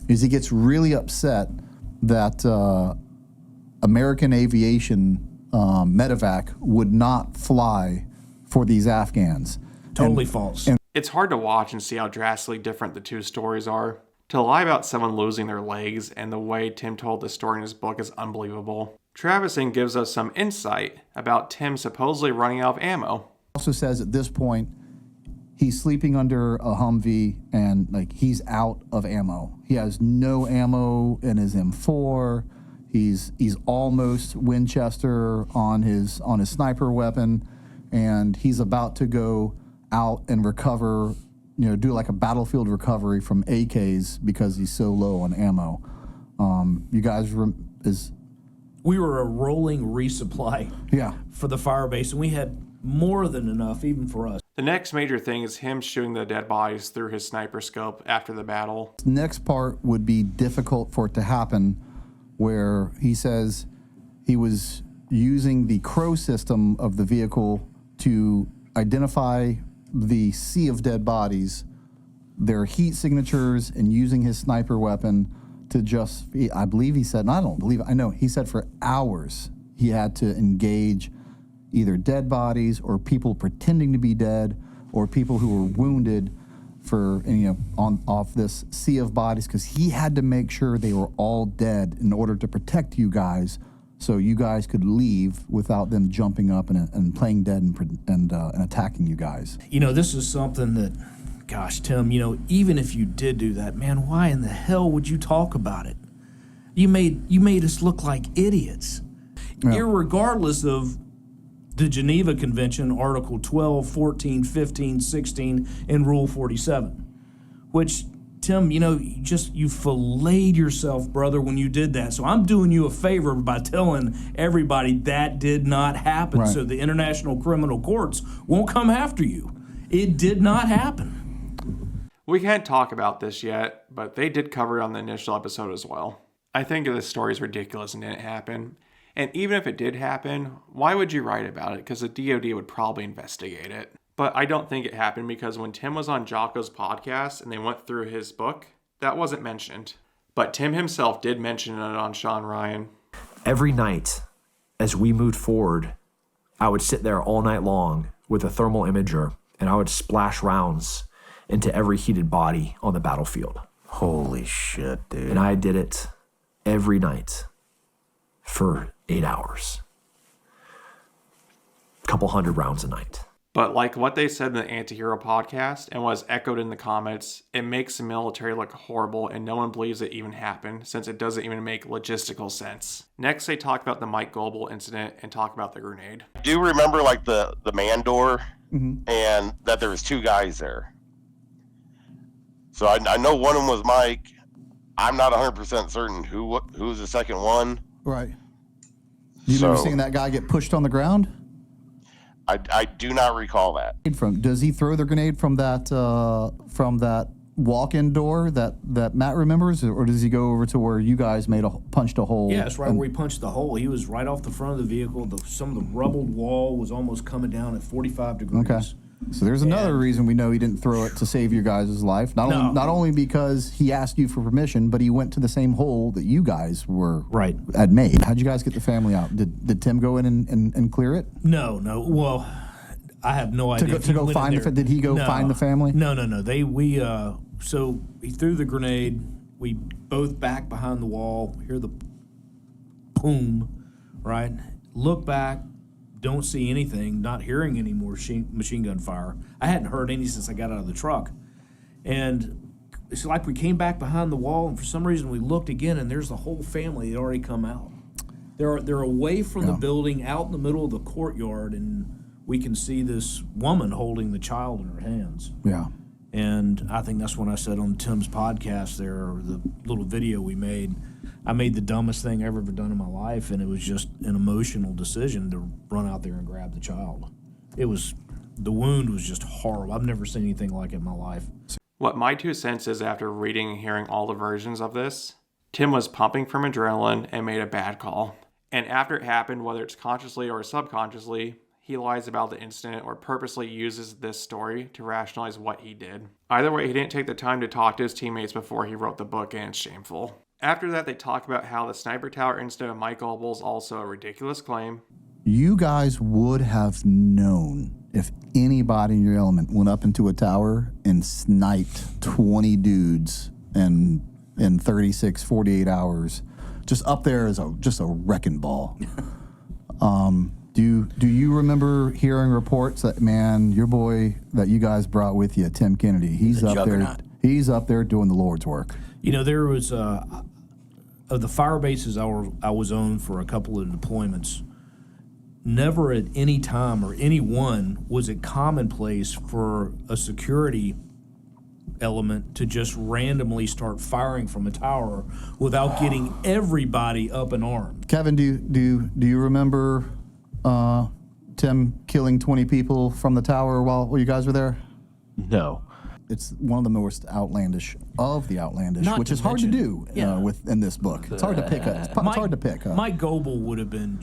Speaker 3: is he gets really upset that American aviation medevac would not fly for these Afghans.
Speaker 11: Totally false.
Speaker 5: It's hard to watch and see how drastically different the two stories are. To lie about someone losing their legs and the way Tim told the story in his book is unbelievable. Travising gives us some insight about Tim supposedly running out of ammo.
Speaker 3: Also says at this point, he's sleeping under a Humvee and like he's out of ammo. He has no ammo in his M4. He's almost Winchester on his sniper weapon, and he's about to go out and recover, do like a battlefield recovery from AKs because he's so low on ammo. You guys
Speaker 11: we were a rolling resupply for the fire base, and we had more than enough even for us.
Speaker 5: The next major thing is him shooting the dead bodies through his sniper scope after the battle.
Speaker 3: Next part would be difficult for it to happen, where he says he was using the crow system of the vehicle to identify the sea of dead bodies, their heat signatures, and using his sniper weapon to just, I believe he said, and I don't believe it, I know, he said for hours he had to engage either dead bodies or people pretending to be dead or people who were wounded for, off this sea of bodies, because he had to make sure they were all dead in order to protect you guys, so you guys could leave without them jumping up and playing dead and attacking you guys.
Speaker 11: This is something that, gosh, Tim, even if you did do that, man, why in the hell would you talk about it? You made us look like idiots. Yeah. Irregardless of the Geneva Convention, Article 12, 14, 15, 16, and Rule 47, which, Tim, you filleted yourself, brother, when you did that. So I'm doing you a favor by telling everybody that did not happen, so the International Criminal Courts won't come after you. It did not happen.
Speaker 5: We can't talk about this yet, but they did cover it on the initial episode as well. I think this story is ridiculous and didn't happen. And even if it did happen, why would you write about it? Because the DOD would probably investigate it. But I don't think it happened, because when Tim was on Jocko's podcast and they went through his book, that wasn't mentioned. But Tim himself did mention it on Sean Ryan.
Speaker 1: Every night, as we moved forward, I would sit there all night long with a thermal imager, and I would splash rounds into every heated body on the battlefield.
Speaker 11: Holy shit, dude.
Speaker 1: And I did it every night for 8 hours. Couple hundred rounds a night.
Speaker 5: But like what they said in the Antihero podcast and was echoed in the comments, it makes the military look horrible and no one believes it even happened since it doesn't even make logistical sense. Next, they talk about the Mike Goebel incident and talk about the grenade.
Speaker 13: I do remember like the man door and that there was 2 guys there. So I know one of them was Mike. I'm not 100% certain who's the second one.
Speaker 3: Right. Do you remember seeing that guy get pushed on the ground?
Speaker 13: I do not recall that.
Speaker 3: Does he throw the grenade from that walk-in door that Matt remembers, or does he go over to where you guys punched a hole?
Speaker 11: Yeah, it's right where he punched the hole. He was right off the front of the vehicle. Some of the rubbled wall was almost coming down at 45 degrees.
Speaker 3: Okay. So there's another reason we know he didn't throw it to save your guys' life. Not only because he asked you for permission, but he went to the same hole that you guys had made. How'd you guys get the family out? Did Tim go in and clear it?
Speaker 11: No. Well, I have no idea.
Speaker 3: To go find did he go find the family?
Speaker 11: No. So he threw the grenade. We both back behind the wall. Hear the boom, right? Look back. Don't see anything, not hearing any more machine gun fire. I hadn't heard any since I got out of the truck. And it's like we came back behind the wall, and for some reason we looked again, and there's the whole family that already come out. They're away from the building, out in the middle of the courtyard, and we can see this woman holding the child in her hands.
Speaker 3: Yeah.
Speaker 11: And I think that's when I said on Tim's podcast there, or the little video we made, I made the dumbest thing I've ever done in my life, and it was just an emotional decision to run out there and grab the child. The wound was just horrible. I've never seen anything like it in my life.
Speaker 5: What my 2 cents is after reading and hearing all the versions of this, Tim was pumping from adrenaline and made a bad call. And after it happened, whether it's consciously or subconsciously, he lies about the incident or purposely uses this story to rationalize what he did. Either way, he didn't take the time to talk to his teammates before he wrote the book, and it's shameful. After that, they talk about how the sniper tower incident of Mike Goebel is also a ridiculous claim.
Speaker 3: You guys would have known if anybody in your element went up into a tower and sniped 20 dudes in 36, 48 hours. Just up there is just a wrecking ball. Do you remember hearing reports that, man, your boy that you guys brought with you, Tim Kennedy, he's up there doing the Lord's work?
Speaker 11: You know, there was of the fire bases I was on for a couple of deployments, never at any time or anyone was it commonplace for a security element to just randomly start firing from a tower without getting everybody up and armed.
Speaker 3: Kevin, do you remember Tim killing 20 people from the tower while you guys were there?
Speaker 12: No.
Speaker 3: It's one of the most outlandish of the outlandish, which is hard to do in this book. It's hard to pick. It's hard to pick.
Speaker 11: Mike Goebel would have been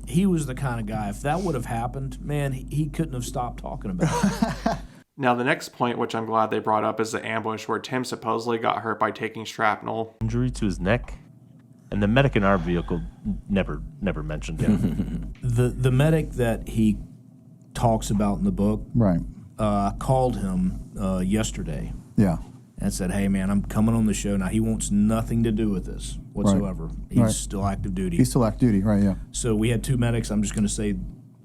Speaker 11: he was the kind of guy, if that would have happened, man, he couldn't have stopped talking about it.
Speaker 5: Now, the next point, which I'm glad they brought up, is the ambush where Tim supposedly got hurt by taking shrapnel.
Speaker 12: Injury to his neck, and the medic in our vehicle never mentioned him.
Speaker 11: The medic that he talks about in the book,
Speaker 3: right?
Speaker 11: Called him yesterday.
Speaker 3: Yeah.
Speaker 11: And said, hey, man, I'm coming on the show now. He wants nothing to do with this whatsoever.
Speaker 3: Right.
Speaker 11: He's still active duty.
Speaker 3: He's still active duty, right, yeah.
Speaker 11: So we had 2 medics. I'm just going to say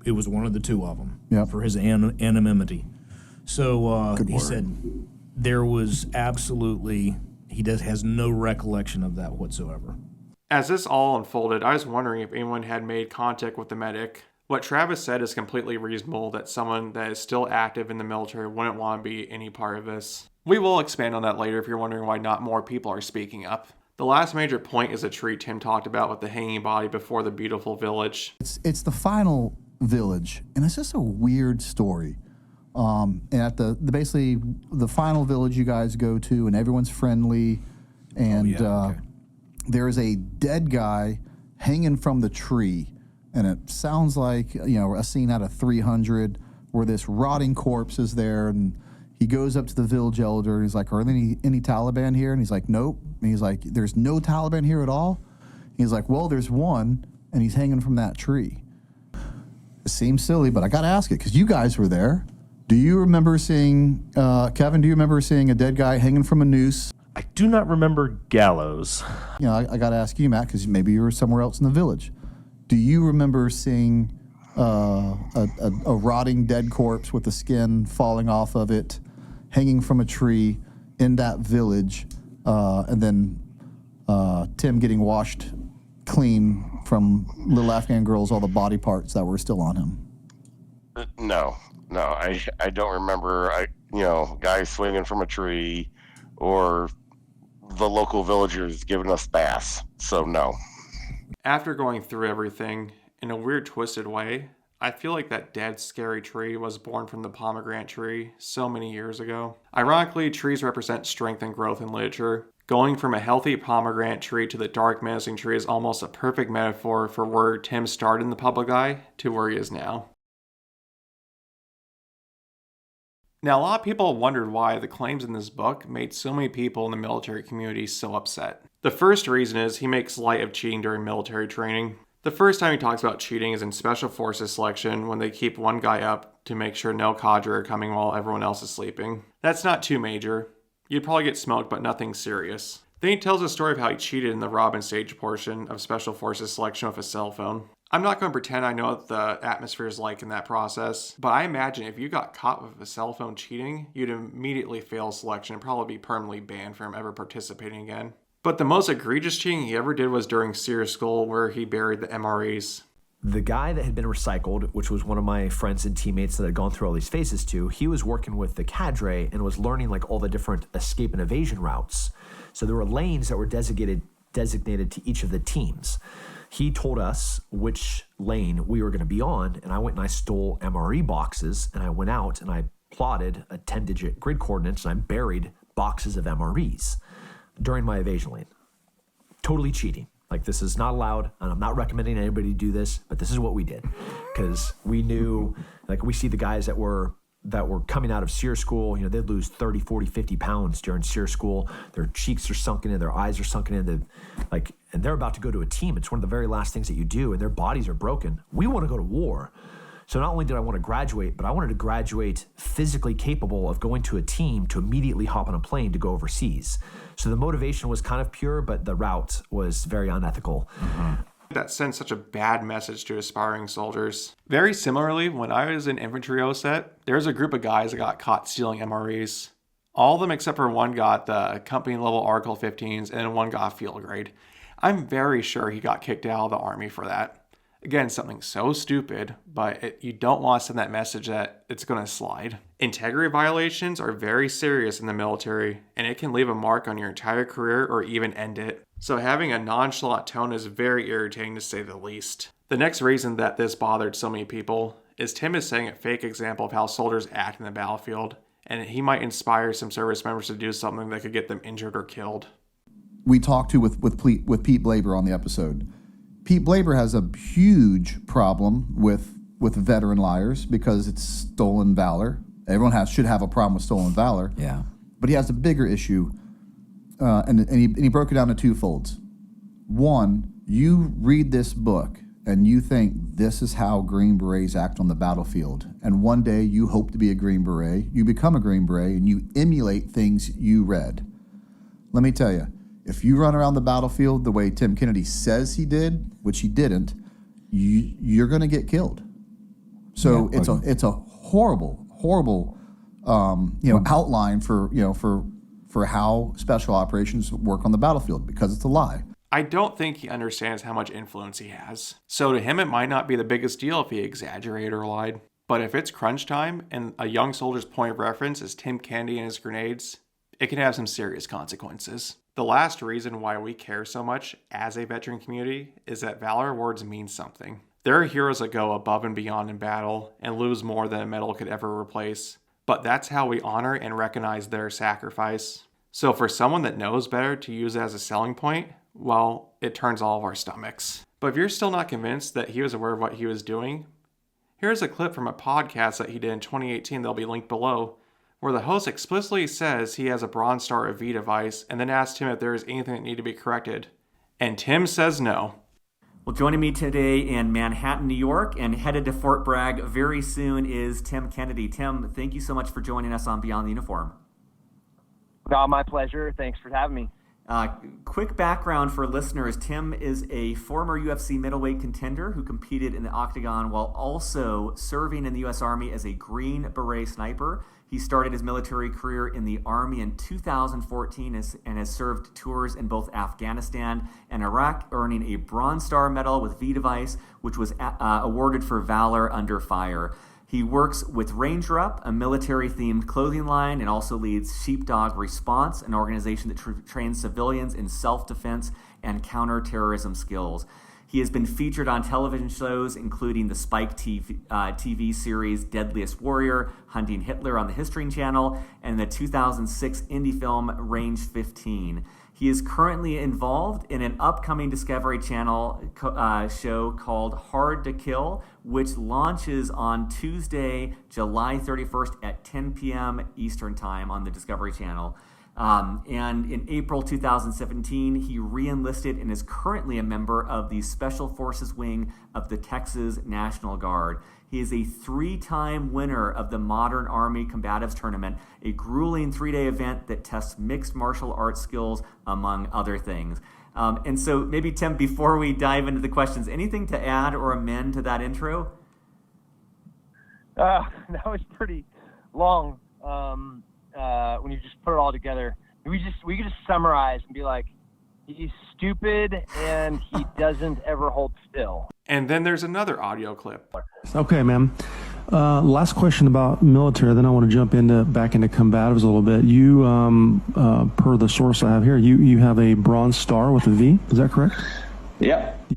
Speaker 11: it was one of the 2 of them for his anonymity. So he said there was absolutely, has no recollection of that whatsoever.
Speaker 5: As this all unfolded, I was wondering if anyone had made contact with the medic. What Travis said is completely reasonable, that someone that is still active in the military wouldn't want to be any part of this. We will expand on that later if you're wondering why not more people are speaking up. The last major point is a tree Tim talked about with the hanging body before the beautiful village.
Speaker 3: It's the final village, and it's just a weird story. And at basically the final village you guys go to, and everyone's friendly, and there is a dead guy hanging from the tree. And it sounds like, a scene out of 300 where this rotting corpse is there, and he goes up to the village elder, and he's like, are there any Taliban here? And he's like, nope. And he's like, there's no Taliban here at all? He's like, well, there's one, and he's hanging from that tree. It seems silly, but I got to ask it, because you guys were there. Do you remember seeing, Kevin, do you remember seeing a dead guy hanging from a noose?
Speaker 12: I do not remember gallows.
Speaker 3: You know, I got to ask you, Matt, because maybe you were somewhere else in the village. Do you remember seeing a rotting dead corpse with the skin falling off of it, hanging from a tree in that village, and then Tim getting washed clean from little Afghan girls, all the body parts that were still on him?
Speaker 13: No, I don't remember. Guys swinging from a tree, or the local villagers giving us baths. So no.
Speaker 5: After going through everything, in a weird twisted way, I feel like that dead scary tree was born from the pomegranate tree so many years ago. Ironically, trees represent strength and growth in literature. Going from a healthy pomegranate tree to the dark menacing tree is almost a perfect metaphor for where Tim started in the public eye to where he is now. Now, a lot of people wondered why the claims in this book made so many people in the military community so upset. The first reason is he makes light of cheating during military training. The first time he talks about cheating is in Special Forces selection when they keep one guy up to make sure no cadre are coming while everyone else is sleeping. That's not too major. You'd probably get smoked, but nothing serious. Then he tells a story of how he cheated in the rob and stage portion of Special Forces selection with a cell phone. I'm not going to pretend I know what the atmosphere is like in that process, but I imagine if you got caught with a cell phone cheating, you'd immediately fail selection and probably be permanently banned from ever participating again. But the most egregious cheating he ever did was during SEER school, where he buried the MREs.
Speaker 1: The guy that had been recycled, which was one of my friends and teammates that had gone through all these phases too, he was working with the cadre and was learning like all the different escape and evasion routes. So there were lanes that were designated to each of the teams. He told us which lane we were going to be on, and I went and I stole MRE boxes, and I went out and I plotted a 10-digit grid coordinates, and I buried boxes of MREs during my evasion lane. Totally cheating. Like, this is not allowed, and I'm not recommending anybody do this, but this is what we did. Because we knew, like, we see the guys that were coming out of SEER school, you know, they'd lose 30, 40, 50 pounds during SEER school. Their cheeks are sunken in, their eyes are sunken in, and they're about to go to a team. It's one of the very last things that you do, and their bodies are broken. We want to go to war. So not only did I want to graduate, but I wanted to graduate physically capable of going to a team to immediately hop on a plane to go overseas. So the motivation was kind of pure, but the route was very unethical.
Speaker 5: That sends such a bad message to aspiring soldiers. Very similarly, when I was in infantry OSET, there was a group of guys that got caught stealing MREs. All of them except for one got the company level Article 15s and one got field grade. I'm very sure he got kicked out of the Army for that. Again, something so stupid, but you don't want to send that message that it's going to slide. Integrity violations are very serious in the military, and it can leave a mark on your entire career or even end it. So having a nonchalant tone is very irritating to say the least. The next reason that this bothered so many people is Tim is setting a fake example of how soldiers act in the battlefield, and he might inspire some service members to do something that could get them injured or killed.
Speaker 3: We talked to with Pete Blaber on the episode. Pete Blaber has a huge problem with veteran liars because it's stolen valor. Everyone should have a problem with stolen valor.
Speaker 7: Yeah.
Speaker 3: But he has a bigger issue, and he broke it down to two folds. One, you read this book and you think this is how Green Berets act on the battlefield. And one day you hope to be a Green Beret, you become a Green Beret, and you emulate things you read. Let me tell you, if you run around the battlefield the way Tim Kennedy says he did, which he didn't, you're going to get killed. So yeah, it's a horrible outline for how special operations work on the battlefield, because it's a lie.
Speaker 5: I don't think he understands how much influence he has. So to him, it might not be the biggest deal if he exaggerated or lied. But if it's crunch time and a young soldier's point of reference is Tim Kennedy and his grenades, it can have some serious consequences. The last reason why we care so much as a veteran community is that Valor Awards mean something. There are heroes that go above and beyond in battle and lose more than a medal could ever replace, but that's how we honor and recognize their sacrifice. So for someone that knows better to use it as a selling point, well, it turns all of our stomachs. But if you're still not convinced that he was aware of what he was doing, here's a clip from a podcast that he did in 2018 that'll be linked below, where the host explicitly says he has a Bronze Star EV device and then asks him if there is anything that needs to be corrected. And Tim says no.
Speaker 14: Well, joining me today in Manhattan, New York, and headed to Fort Bragg very soon is Tim Kennedy. Tim, thank you so much for joining us on Beyond the Uniform.
Speaker 2: My pleasure. Thanks for having me.
Speaker 14: Quick background for listeners. Tim is a former UFC middleweight contender who competed in the octagon while also serving in the U.S. Army as a Green Beret sniper. He started his military career in the Army in 2014 and has served tours in both Afghanistan and Iraq, earning a Bronze Star Medal with V-Device, which was awarded for Valor under fire. He works with Ranger Up, a military-themed clothing line, and also leads Sheepdog Response, an organization that trains civilians in self-defense and counter-terrorism skills. He has been featured on television shows, including the Spike TV series Deadliest Warrior, Hunting Hitler on the History Channel, and the 2006 indie film Range 15. He is currently involved in an upcoming Discovery Channel show called Hard to Kill, which launches on Tuesday, July 31st at 10 p.m. Eastern Time on the Discovery Channel. And in April 2017, he re-enlisted and is currently a member of the Special Forces Wing of the Texas National Guard. He is a 3-time winner of the Modern Army Combatives Tournament, a grueling 3-day event that tests mixed martial arts skills, among other things. And so maybe, Tim, before we dive into the questions, anything to add or amend to that intro?
Speaker 2: That was pretty long. When you just put it all together, we could just summarize and be like, he's stupid and he doesn't ever hold still.
Speaker 5: And then there's another audio clip.
Speaker 15: Okay, man. Last question about military, then I want to jump back into combatives a little bit. You, per the source I have here, you have a Bronze Star with a V. Is that correct?
Speaker 5: Yep.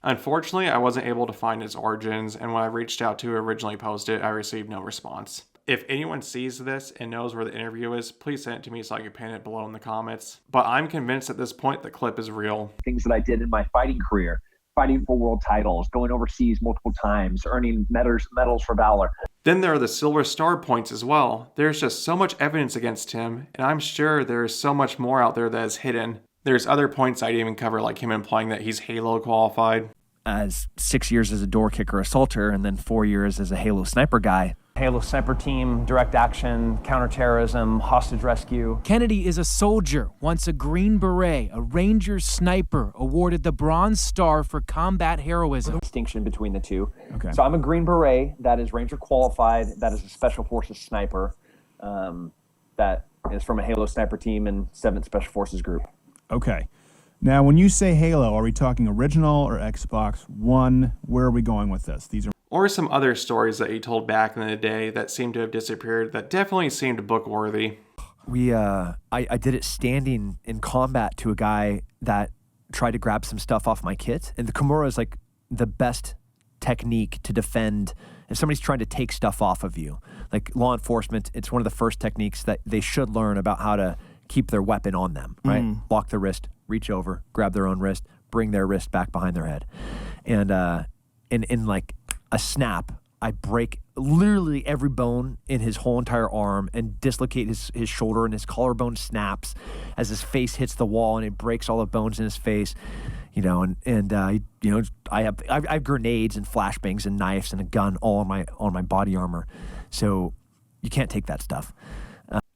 Speaker 5: Unfortunately, I wasn't able to find its origins, and when I reached out to originally post it, I received no response. If anyone sees this and knows where the interview is, please send it to me so I can pin it below in the comments. But I'm convinced at this point the clip is real.
Speaker 16: Things that I did in my fighting career, fighting for world titles, going overseas multiple times, earning medals for Valor.
Speaker 5: Then there are the Silver Star points as well. There's just so much evidence against him, and I'm sure there's so much more out there that is hidden. There's other points I didn't even cover, like him implying that he's Halo qualified.
Speaker 1: As 6 years as a door kicker assaulter and then 4 years as a Halo sniper guy.
Speaker 2: Halo sniper team, direct action, counterterrorism, hostage rescue.
Speaker 17: Kennedy is a soldier, once a Green Beret, a Ranger sniper, awarded the Bronze Star for combat heroism.
Speaker 2: Distinction between the two.
Speaker 17: Okay.
Speaker 2: So I'm a Green Beret, that is Ranger qualified, that is a Special Forces sniper, that is from a Halo sniper team and 7th Special Forces group.
Speaker 6: Okay. Now, when you say Halo, are we talking original or Xbox One? Where are we going with this? These are
Speaker 5: Or some other stories that he told back in the day that seem to have disappeared that definitely seemed book worthy.
Speaker 1: I did it standing in combat to a guy that tried to grab some stuff off my kit. And the Kimura is like the best technique to defend if somebody's trying to take stuff off of you. Like law enforcement, it's one of the first techniques that they should learn about how to keep their weapon on them, right? Lock the wrist, reach over, grab their own wrist, bring their wrist back behind their head. And in like a snap, I break literally every bone in his whole entire arm and dislocate his shoulder, and his collarbone snaps as his face hits the wall, and it breaks all the bones in his face. You know, I have grenades and flashbangs and knives and a gun all on my body armor, so you can't take that stuff.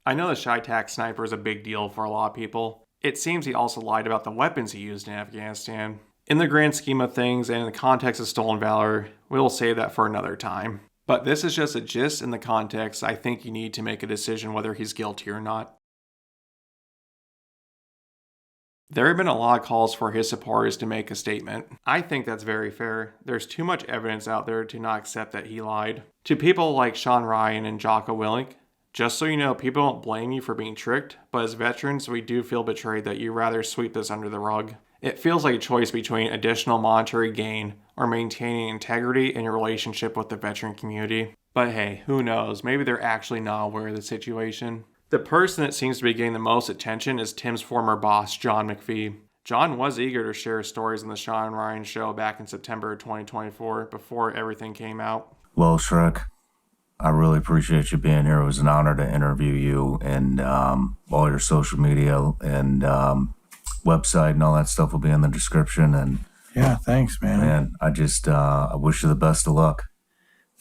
Speaker 5: I know the Shy-Tac sniper is a big deal for a lot of people. It seems he also lied about the weapons he used in Afghanistan. In the grand scheme of things and in the context of Stolen Valor, we'll save that for another time. But this is just a gist in the context I think you need to make a decision whether he's guilty or not. There have been a lot of calls for his supporters to make a statement. I think that's very fair. There's too much evidence out there to not accept that he lied. To people like Sean Ryan and Jocko Willink, just so you know, people don't blame you for being tricked, but as veterans, we do feel betrayed that you rather sweep this under the rug. It feels like a choice between additional monetary gain or maintaining integrity in your relationship with the veteran community. But hey, who knows? Maybe they're actually not aware of the situation. The person that seems to be getting the most attention is Tim's former boss, John McPhee. John was eager to share stories on the Sean Ryan show back in September of 2024 before everything came out.
Speaker 18: Well, Shrek, I really appreciate you being here. It was an honor to interview you, and all your social media and website and all that stuff will be in the description. And
Speaker 19: Yeah, thanks, man.
Speaker 18: Man, I just, I wish you the best of luck.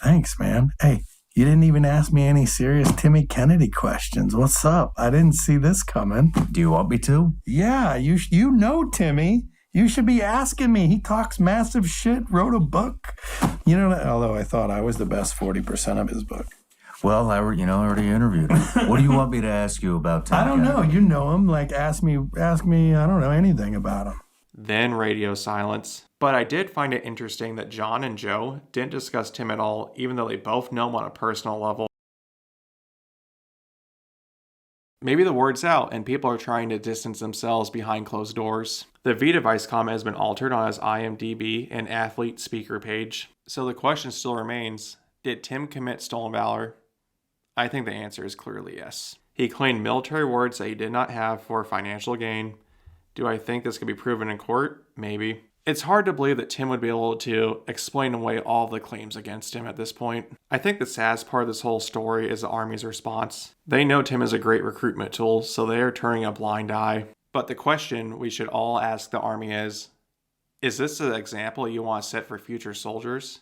Speaker 19: Thanks, man. Hey, you didn't even ask me any serious Timmy Kennedy questions. What's up? I didn't see this coming.
Speaker 18: Do you want me to?
Speaker 19: Yeah, you know Timmy. You should be asking me. He talks massive shit, wrote a book. You know, although I thought I was the best 40% of his book.
Speaker 18: Well, I already interviewed him. What do you want me to ask you about Tim
Speaker 19: I don't
Speaker 18: Kennedy?
Speaker 19: know. You know him. Like, ask me, I don't know anything about him.
Speaker 5: Then radio silence. But I did find it interesting that John and Joe didn't discuss Tim at all, even though they both know him on a personal level. Maybe the word's out and people are trying to distance themselves behind closed doors. The V device comment has been altered on his IMDb and athlete speaker page. So the question still remains, did Tim commit stolen valor? I think the answer is clearly yes. He claimed military awards that he did not have for financial gain. Do I think this could be proven in court? Maybe. It's hard to believe that Tim would be able to explain away all the claims against him at this point. I think the saddest part of this whole story is the Army's response. They know Tim is a great recruitment tool, so they are turning a blind eye. But the question we should all ask the Army is this an example you want to set for future soldiers?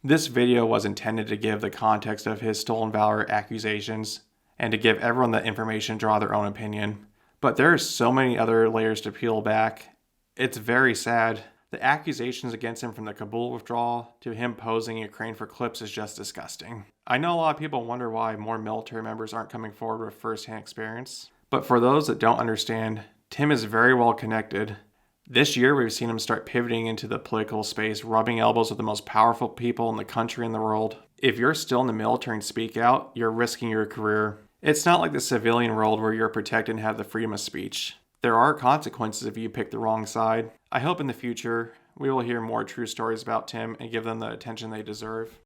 Speaker 5: This video was intended to give the context of his stolen valor accusations and to give everyone the information to draw their own opinion. But there are so many other layers to peel back. It's very sad. The accusations against him from the Kabul withdrawal to him posing in Ukraine for clips is just disgusting. I know a lot of people wonder why more military members aren't coming forward with first-hand experience. But for those that don't understand, Tim is very well connected. This year we've seen him start pivoting into the political space, rubbing elbows with the most powerful people in the country and the world. If you're still in the military and speak out, you're risking your career. It's not like the civilian world where you're protected and have the freedom of speech. There are consequences if you pick the wrong side. I hope in the future we will hear more true stories about Tim and give them the attention they deserve.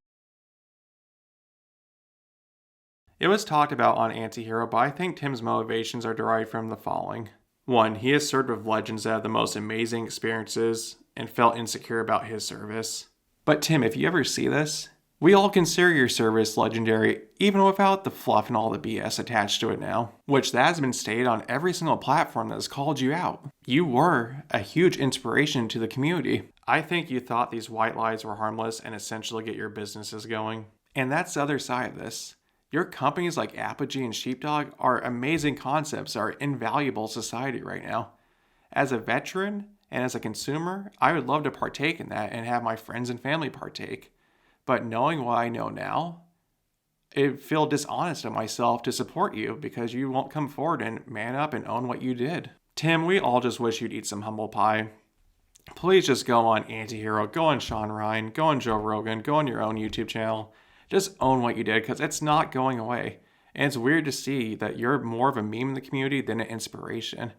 Speaker 5: It was talked about on Antihero, but I think Tim's motivations are derived from the following. 1. He has served with legends that have the most amazing experiences and felt insecure about his service. But Tim, if you ever see this, we all consider your service legendary, even without the fluff and all the BS attached to it now, which that has been stated on every single platform that has called you out. You were a huge inspiration to the community. I think you thought these white lies were harmless and essentially get your businesses going. And that's the other side of this. Your companies like Apogee and Sheepdog are amazing concepts that are invaluable to society right now. As a veteran and as a consumer, I would love to partake in that and have my friends and family partake. But knowing what I know now, it feels dishonest of myself to support you because you won't come forward and man up and own what you did. Tim, we all just wish you'd eat some humble pie. Please just go on Antihero, go on Sean Ryan, go on Joe Rogan, go on your own YouTube channel. Just own what you did because it's not going away. And it's weird to see that you're more of a meme in the community than an inspiration.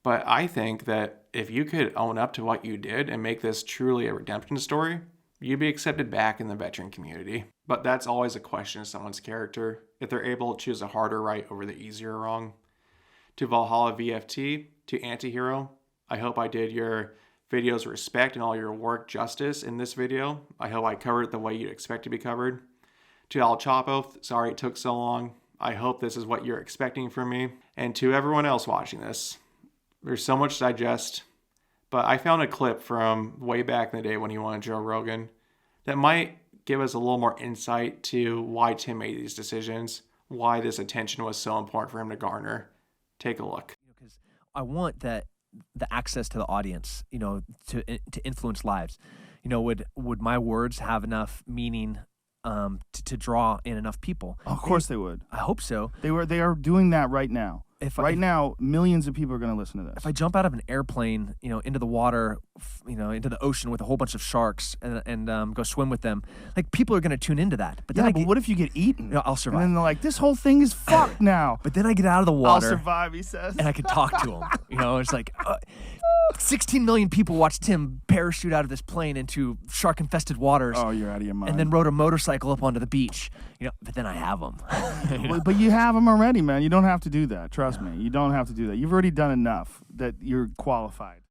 Speaker 5: But I think that if you could own up to what you did and make this truly a redemption story, you'd be accepted back in the veteran community. But that's always a question of someone's character, if they're able to choose a harder right over the easier wrong. To Valhalla VFT, to Antihero, I hope I did your videos respect and all your work justice in this video. I hope I covered it the way you'd expect to be covered. To El Chapo, sorry it took so long. I hope this is what you're expecting from me. And to everyone else watching this, there's so much to digest. But I found a clip from way back in the day when he wanted Joe Rogan that might give us a little more insight to why Tim made these decisions, why this attention was so important for him to garner. Take a look.
Speaker 1: Because I want that the access to the audience, to influence lives. Would my words have enough meaning to draw in enough people?
Speaker 6: Of course they would.
Speaker 1: I hope so.
Speaker 6: They are doing that right now. Now, millions of people are going to listen to this.
Speaker 1: If I jump out of an airplane, into the water, into the ocean with a whole bunch of sharks and go swim with them, like people are going to tune into that. But then
Speaker 6: but what if you get eaten?
Speaker 1: I'll survive.
Speaker 6: And then they're like, this whole thing is fucked now.
Speaker 1: But then I get out of the water.
Speaker 6: I'll survive, he says.
Speaker 1: And I can talk to them. It's like 16 million people watched Tim parachute out of this plane into shark-infested waters.
Speaker 6: Oh, you're out of your mind.
Speaker 1: And then rode a motorcycle up onto the beach. But then I have them.
Speaker 6: But you have them already, man. You don't have to do that. Trust me. You don't have to do that. You've already done enough that you're qualified.